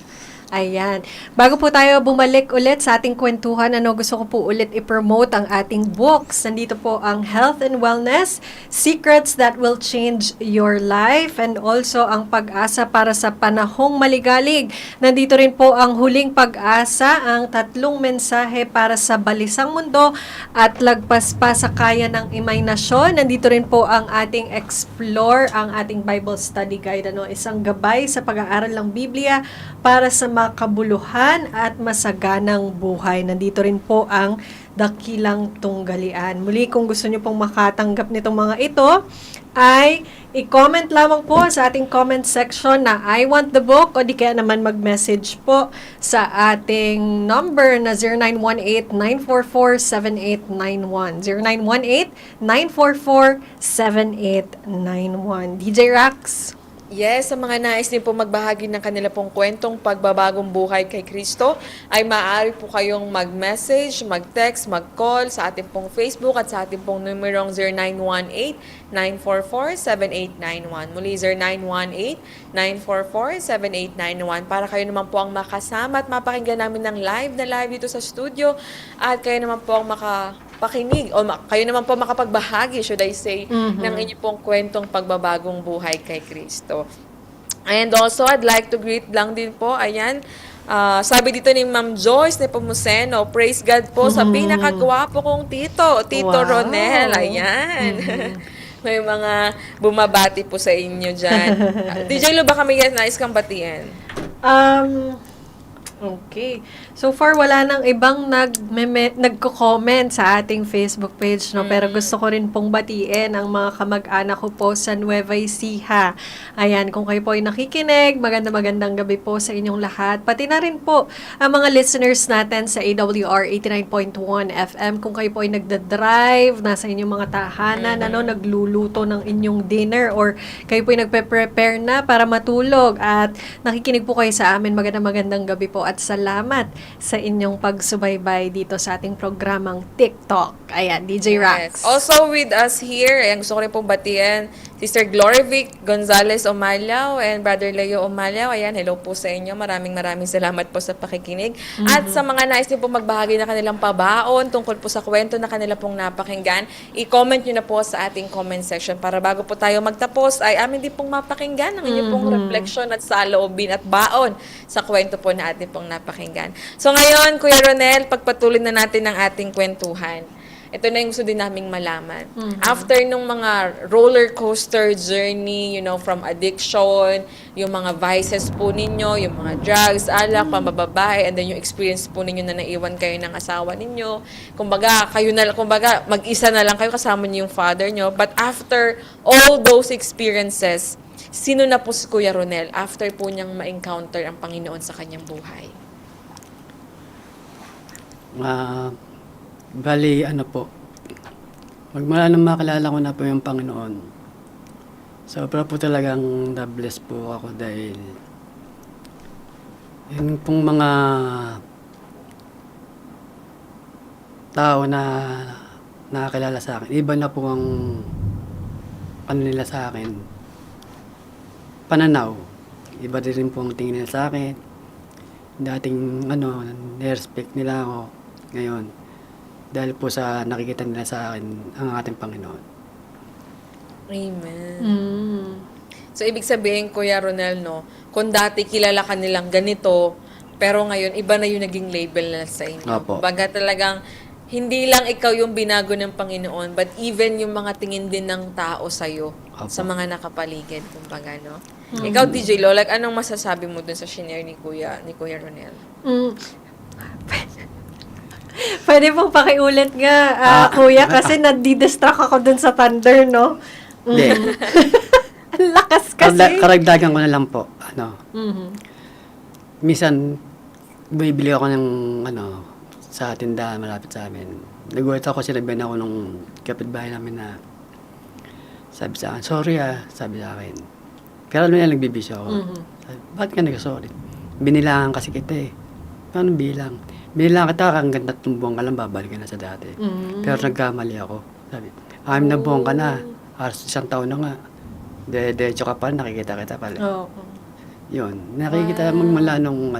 Ayan. Bago po tayo bumalik ulit sa ating kwentuhan, gusto ko po ulit i-promote ang ating books. Nandito po ang Health and Wellness, Secrets that will change your life, and also ang pag-asa para sa panahong maligalig. Nandito rin po ang Huling Pag-asa, ang 3 mensahe para sa balisang mundo at lagpas pa sa kaya ng imahinasyon. Nandito rin po ang ating Explore, ang ating Bible Study Guide. Isang gabay sa pag-aaral ng Biblia para sa makabuluhan at masaganang buhay. Nandito rin po ang Dakilang Tunggalian. Muli, kung gusto nyo pong makatanggap nitong mga ito, ay i-comment lamang po sa ating comment section na I want the book, o di kaya naman mag-message po sa ating number na 0918-944-7891. 0918-944-7891. DJ Rax. Yes, sa mga nais din po magbahagi ng kanila pong kwentong pagbabagong buhay kay Kristo, ay maaari po kayong mag-message, mag-text, mag-call sa ating pong Facebook at sa ating pong numerong 0918-944-7891. Muli 0918-944-7891 para kayo naman po ang makasama at mapakinggan namin ng live dito sa studio at kayo naman po ang pakinig o kayo naman po makapagbahagi, should I say, ng inyong pong kwentong pagbabagong buhay kay Kristo. And also, I'd like to greet lang din po, ayan, sabi dito ni Ma'am Joyce Nepomuceno, praise God po sa pinakagwapo kong Tito Wow. Ronel, ayan. May mga bumabati po sa inyo dyan. DJ Lu, baka may nais kang batiin? Okay. So far, wala nang ibang nagko-comment sa ating Facebook page, no? Pero gusto ko rin pong batiin ang mga kamag-anak ko po sa Nueva Ecija. Ayan, kung kayo po ay nakikinig, magandang gabi po sa inyong lahat. Pati na rin po ang mga listeners natin sa AWR 89.1 FM. Kung kayo po ay nagda-drive, nasa inyong mga tahanan, nagluluto ng inyong dinner, or kayo po ay nagpe-prepare na para matulog at nakikinig po kayo sa amin, magandang gabi po at salamat sa inyong pagsubaybay dito sa ating programang TikTok. Ayan, DJ Rax. Yes. Also with us here, ayan, gusto ko rin pong batiin si Sister Glorivic Gonzalez Omaliao and Brother Leo Omaliao. Ayan, hello po sa inyo. Maraming salamat po sa pakikinig. At sa mga nais din po magbahagi na kanilang pabaon tungkol po sa kwento na kanila pong napakinggan, i-comment nyo na po sa ating comment section para bago po tayo magtapos ay amin din pong mapakinggan ang inyong pong reflection at saloobin at baon sa kwento po na ating pong napakinggan. So ngayon, Kuya Ronel, pagpatuloy na natin ang ating kwentuhan. Ito na yung gusto din naming malaman. After nung mga roller coaster journey, from addiction, yung mga vices po ninyo, yung mga drugs, alak, pambababae, and then yung experience po ninyo na naiwan kayo ng asawa ninyo. Kumbaga, mag-isa na lang kayo kasama niyo yung father nyo. But after all those experiences, sino na po si Kuya Ronel after po niyang ma-encounter ang Panginoon sa kanyang buhay? Bali, magmula nang makilala ko na po yung Panginoon, sobra po talagang na-bless po ako dahil yung pong mga tao na nakakilala sa akin, iba na po ang nila sa akin. Pananaw. Iba din po ang tingin nila sa akin. Dating, nirespect nila ako. Ngayon, dahil po sa nakikita nila sa akin ang ating Panginoon. Amen. So, ibig sabihin, Kuya Ronel, kung dati kilala ka nilang ganito, pero ngayon, iba na yung naging label nila sa inyo. Opo. Baga talagang, hindi lang ikaw yung binago ng Panginoon, but even yung mga tingin din ng tao sa'yo, Opo. sa mga nakapaligid, kumbaga, no? Ikaw, DJ Lo, anong masasabi mo dun sa shinare ni Kuya Ronel? Pwede pong pakiulit nga, Kuya, kasi nadidistract ako dun sa thunder, no? Hindi. Ang lakas kasi. Karagdagan ko na lang po. Mhm. Minsan, bumibili ako ng sa tindahan malapit sa amin. Nagulat ako, sinabihan ako nung kapitbahay namin na sabi sa akin, sorry sabi sa akin. Pero alam niya, nagbibisyo ako. Sabi, bakit ka nag-sorry? Binilangan kasi kita eh. Anong bilang? Binilangan kita, hanggang 3 buwan ka lang, babalik ka na sa dati. Pero nagkamali ako. Sabi, 6 na buwan ka na. Halos 1 taon na nga. Diretso ka pa, nakikita kita pala. Oo. Yun, nakikita mula nung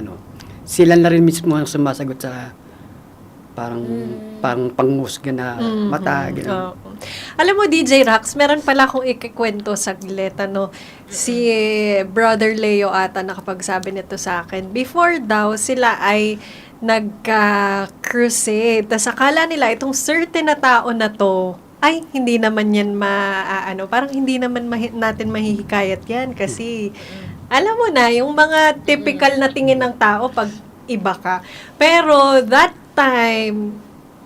sila na rin mismo ang sumasagot sa parang pangmusga na mata. Ganun. Oo. Alam mo, DJ Rax, meron pala akong ikikwento saglit, si Brother Leo ata nakapagsabi nito sa akin. Before daw, sila ay nagka-crusade. Tapos akala nila, itong certain na tao na to, ay, hindi naman yan parang hindi naman natin mahihikayat yan kasi, alam mo na, yung mga typical na tingin ng tao pag iba ka. Pero that time,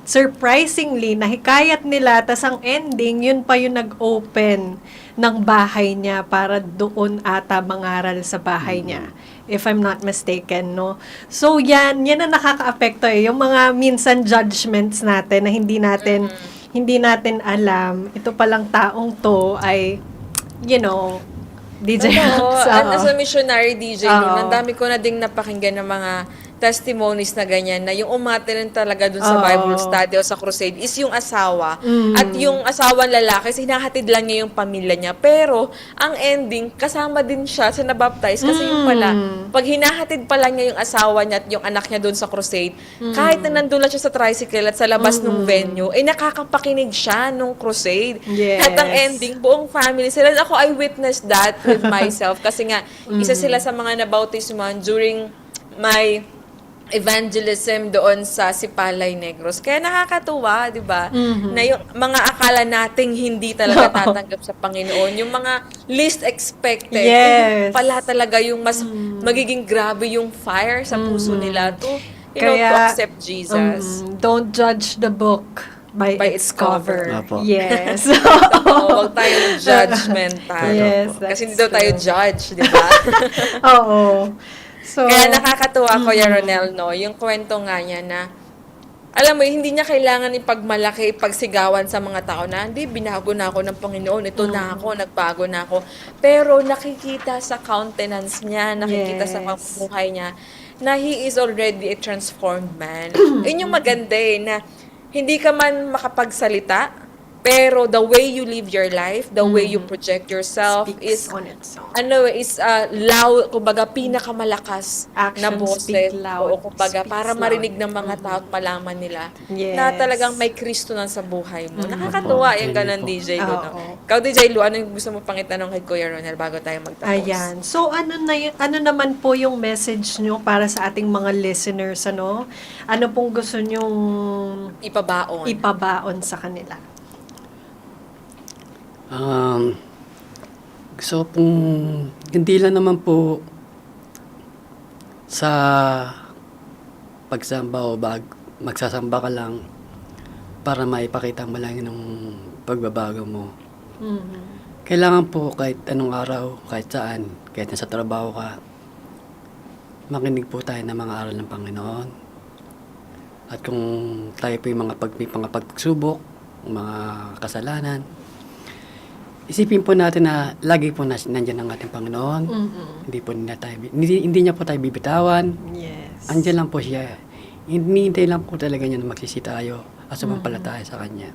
surprisingly, nahikayat nila, tas ang ending, yun pa yung nag-open ng bahay niya para doon ata mangaral sa bahay niya. If I'm not mistaken, no? So, yan ang nakaka-apekto Yung mga minsan judgments natin na hindi natin alam. Ito palang taong to ay, DJ Rax. As a missionary DJ, Oo. ang dami ko na ding napakinggan ng mga testimonies na ganyan na yung umattend talaga dun sa Oo. Bible study o sa crusade is yung asawa. At yung asawang lalaki, hinahatid lang niya yung pamilya niya. Pero, ang ending, kasama din siya sa nabaptize. Kasi yung pala, pag hinahatid pala niya yung asawa niya at yung anak niya dun sa crusade, kahit na nandun lang siya sa tricycle at sa labas ng venue, nakapakinig siya nung crusade. Yes. At ang ending, buong family sila. Ako, I witnessed that with myself. Kasi nga, isa sila sa mga nabautismuhan during my evangelism doon sa Sipalay Negros. Kaya nakakatuwa, di ba? Na yung mga akala nating hindi talaga tatanggap sa Panginoon, yung mga least expected, Yes. pala talaga yung mas magiging grabe yung fire sa puso nila to, to Kaya, accept Jesus. Don't judge the book by its cover. Opo. Yes. Oo, huwag tayong judgmental. Yes, Kasi hindi that's daw tayo true. judge, di ba? Oo. So, Kaya nakakatuwa ko, Ronel, yung kwento nga niya na, alam mo, hindi niya kailangan ipagmalaki, ipagsigawan sa mga tao na, hindi, binago na ako ng Panginoon, ito na ako, nagbago na ako. Pero nakikita sa countenance niya, nakikita sa Yes. pamumuhay niya, na he is already a transformed man. Yun yung maganda na hindi ka man makapagsalita, Pero the way you live your life, the way you project yourself Speaks is on its own. loud, kumbaga pinakamalakas na Actions speak boses. loud. Oo, kumbaga Speaks para loud. marinig ng mga tao at malaman nila Yes. na talagang may Kristo na sa buhay mo. Nakakatuwa yung ganun, DJ Lu. No? Oo. Ikaw, DJ Lu, ano yung gusto mo pang itanong kay Kuya Ronel bago tayo magtapos? Ayan. So ano naman po yung message nyo para sa ating mga listeners, ano? Ano pong gusto nyong ipabaon sa kanila? Gusto pong, hindi lang naman po sa pagsamba o magsasamba ka lang para maipakita mo lang yung pagbabago mo. Kailangan po kahit anong araw, kahit saan, kahit nasa trabaho ka, makinig po tayo ng mga aral ng Panginoon. At kung tayo po yung may mga pagsubok, mga kasalanan, isipin po natin na lagi po nandiyan ang ating Panginoon. Hindi niya po tayo bibitawan. Yes. Andiyan lang po siya. Hinihintay lang po talaga niya na magsisi tayo at sumampalataya sa Kanya.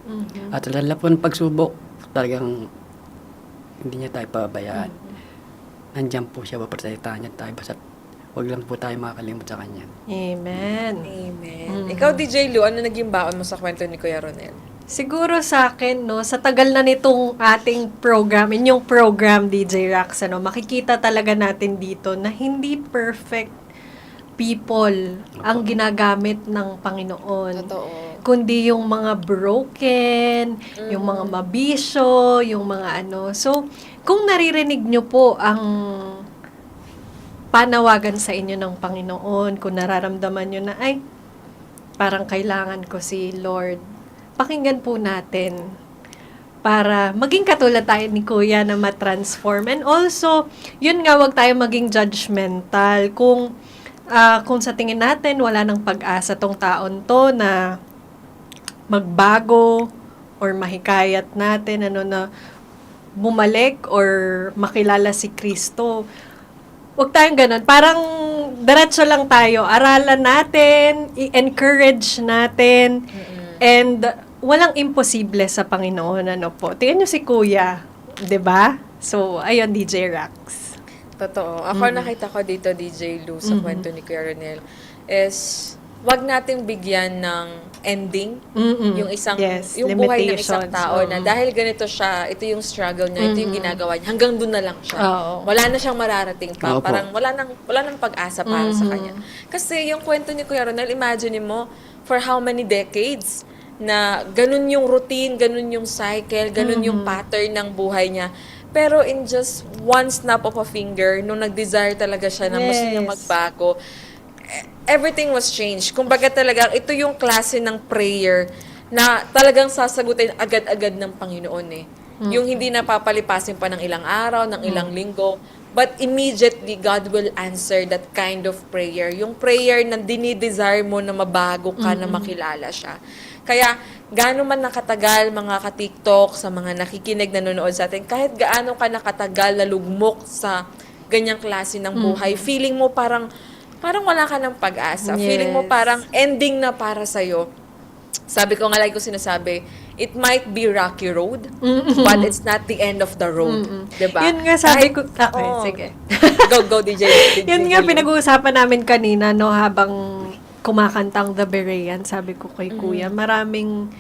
At lalo po ng pagsubok, talagang hindi niya tayo pabayaan. Nandiyan po siya, paprotektahan niya tayo. Basta huwag lang po tayo makakalimot sa Kanya. Amen. Amen. Ikaw, DJ Lu, ano naging baon mo sa kwento ni Kuya Ronel? Siguro sa akin, no, sa tagal na nitong ating program, inyong program, DJ Rax, ano, makikita talaga natin dito na hindi perfect people ang ginagamit ng Panginoon. Totoo. Kundi yung mga broken, yung mga mabisyo, yung mga ano. So, kung naririnig nyo po ang panawagan sa inyo ng Panginoon, kung nararamdaman nyo na, ay, parang kailangan ko si Lord, pakinggan po natin para maging katulad tayo ni Kuya na matransform. And also, yun nga, wag tayo maging judgmental. Kung sa tingin natin, wala nang pag-asa tong taon to na magbago or mahikayat natin, ano na, bumalik or makilala si Kristo. Huwag tayong ganun. Parang diretso lang tayo. Aralan natin, i-encourage natin, and walang imposible sa Panginoon, ano po. Tingnan nyo si Kuya, 'di ba? So, ayun, DJ Rax. Totoo. Ako nakita ko dito, DJ Lu, sa kwento ni Kuya Ronel, is wag nating bigyan ng ending yung isang Yes, yung buhay ng isang limitations. tao na dahil ganito siya, ito yung struggle niya, ito yung ginagawa niya, hanggang doon na lang siya. Oo. Wala na siyang mararating pa. Opo. Parang wala nang pag-asa para sa kanya. Kasi yung kwento ni Kuya Ronel, imagine mo, for how many decades na ganun yung routine, ganun yung cycle, ganun yung pattern ng buhay niya. Pero in just one snap of a finger, nung nag-desire talaga siya na gusto niya Yes. magbago, everything was changed. Kumbaga talaga, ito yung klase ng prayer na talagang sasagutin agad-agad ng Panginoon eh. Yung hindi napapalipasin pa ng ilang araw, ng ilang linggo, but immediately God will answer that kind of prayer. Yung prayer na dinidesire mo na mabago ka, na makilala siya. Kaya, gaano man nakatagal mga ka-TikTok, sa mga nakikinig, nanonood sa atin, kahit gaano ka nakatagal na lugmok sa ganyang klase ng buhay, feeling mo parang wala ka ng pag-asa. Yes. Feeling mo parang ending na para sa'yo. Sabi ko nga, like ko sinasabi, it might be rocky road, but it's not the end of the road. Diba? Yun nga sabi Kahit- ko, okay, Oo. sige. Go, DJ. Yun nga, pinag-uusapan namin kanina, no, habang kumakantang The Berean, sabi ko kay Kuya, maraming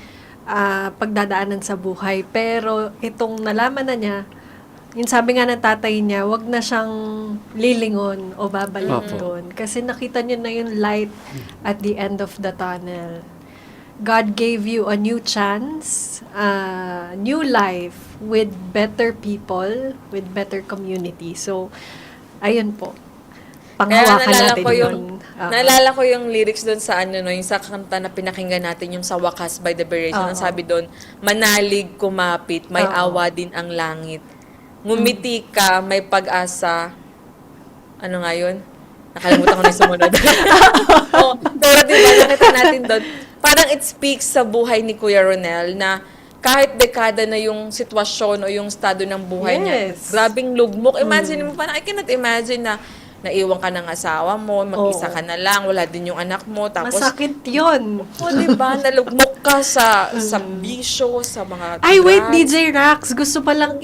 pagdadaanan sa buhay. Pero itong nalaman na niya, yung sabi nga ng tatay niya, wag na siyang lilingon o babalik Opo. doon. Kasi nakita niya na yung light at the end of the tunnel. God gave you a new chance, new life with better people, with better community. So, ayun po. Panghawakan natin yun. Naalala ko yung lyrics doon sa yung sa kanta na pinakinggan natin, yung sa Wakas by the Berean. Ang sabi doon, manalig kumapit, may awa din ang langit. Ngumiti ka, may pag-asa. Ano nga yun? Nakalimutan ko na yung sumunod. Pero diba, nakita natin doon, parang it speaks sa buhay ni Kuya Ronel na kahit dekada na yung sitwasyon o yung estado ng buhay niya, Yes. grabing lugmok. Imagine mo, parang I cannot imagine na naiwan ka ng asawa mo, mag-isa Oo. ka na lang, wala din yung anak mo, tapos Masakit yun. o, diba, nalugmok ka sa bisyo, sa mga Ay, wait, drugs. DJ Rax, gusto palang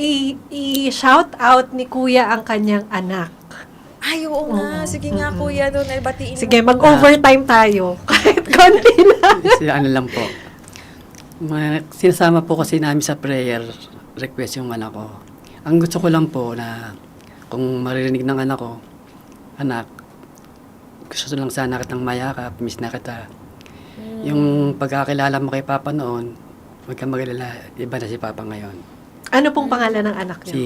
i-shout out ni Kuya ang kanyang anak. Ay, oo nga. Sige nga, kuya, doon, batiin mo. Sige, mag-overtime tayo. Kahit konti lang. Kasi ano lang po. Sinasama po kasi namin sa prayer request yung anak ko. Ang gusto ko lang po na kung maririnig ng anak ko, anak, gusto ko lang sana kitang mayakap, miss na kita. Yung pagkakilala mo kay Papa noon, huwag kang magalala, iba na si Papa ngayon. Ano pong pangalan ng anak niyo? Si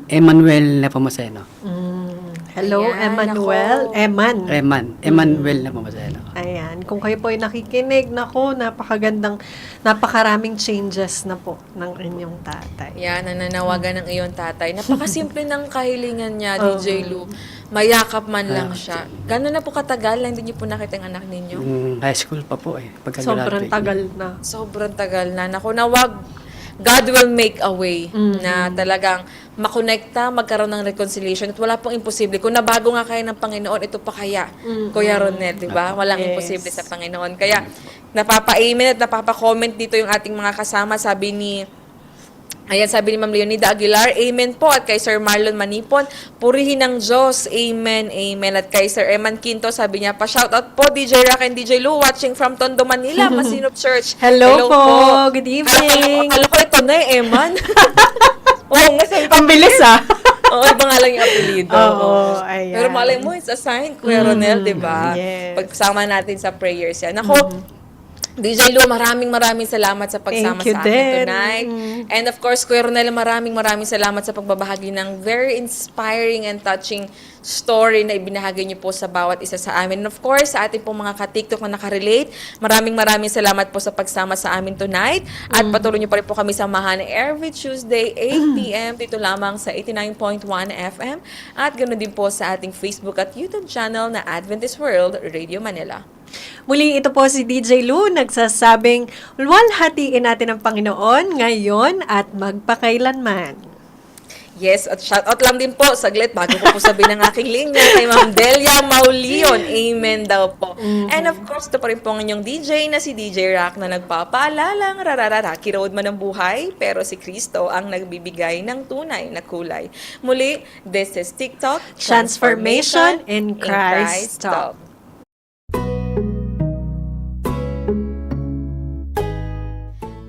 Emmanuel Nepomuceno. Hello, Ayan, Emmanuel. ako. Emmanuel Nepomuceno. Ayan. Kung kayo po ay nakikinig, nako, napakaraming changes na po ng inyong tatay. Yan, nananawagan ng iyong tatay. Napakasimple ng kahilingan niya, DJ Lou. Mayakap man lang siya. Gano'n na po katagal na hindi niyo po nakita ang anak ninyo? Yung high school pa po eh. Sobrang tagal na. Sobrang tagal na. Naku, nawag, God will make a way na talagang makonekta, magkaroon ng reconciliation at wala pong imposible. Kung nabago nga kayo ng Panginoon, ito pa kaya, Kuya Ronel, di ba? Walang imposible sa Panginoon. Kaya, napapa-amen at napapa-comment dito yung ating mga kasama. Sabi ni Ma'am Leonida Aguilar, amen po. At kay Sir Marlon Manipon, purihin ng Diyos, amen, amen. At kay Sir Eman Quinto, sabi niya, pa-shoutout po, DJ Rock and DJ Lou, watching from Tondo, Manila, Masinop Church. Hello po. Good evening. Alam ko ito na Eman. Oo, nga sabi ko. Ang bilis ah. Oo, iba nga lang yung apelido. Oo, ayan. Pero malay mo, it's a sign, Kuya Ronel, di ba? yes. Pagsama natin sa prayers yan. Ako, DJ Lou, maraming salamat sa pagsama Thank you sa amin din. tonight. And of course, Kuya Ronel, maraming salamat sa pagbabahagi ng very inspiring and touching story na ibinahagi niyo po sa bawat isa sa amin. And of course, sa ating pong mga ka-TikTok na nakarelate, maraming salamat po sa pagsama sa amin tonight. At patuloy niyo pa rin po kami samahan every Tuesday, 8 p.m. dito lamang sa 89.1 FM. At ganoon din po sa ating Facebook at YouTube channel na Adventist World Radio Manila. Muli, ito po si DJ Lou, nagsasabing, walhatiin natin ang Panginoon ngayon at magpakailanman. Yes, at shoutout lang din po, saglit, bago ko po sabihin ng aking linya, kay Ma'am Delia Maulion. Amen daw po. And of course, ito pa rin po ang inyong DJ na si DJ Rock na nagpapaalalang Rocky Road man ang buhay, pero si Kristo ang nagbibigay ng tunay na kulay. Muli, this is TikTok Transformation in Christ Talk.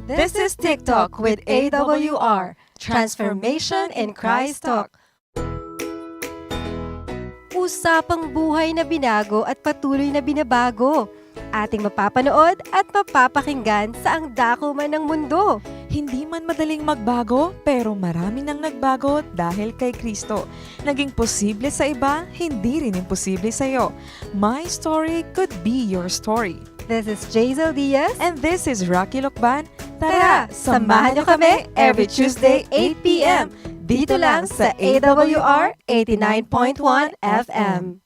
This is TikTok with AWR, Transformation in Christ Talk. Usapang buhay na binago at patuloy na binabago. Ating mapapanood at mapapakinggan sa ang dako man ng mundo. Hindi man madaling magbago, pero marami nang nagbago dahil kay Kristo. Naging posible sa iba, hindi rin imposible sa iyo. My story could be your story. This is Jazel Diaz. And this is Rocky Lokban. Tara, samahan niyo kami every Tuesday 8 p.m. dito lang sa AWR 89.1 FM.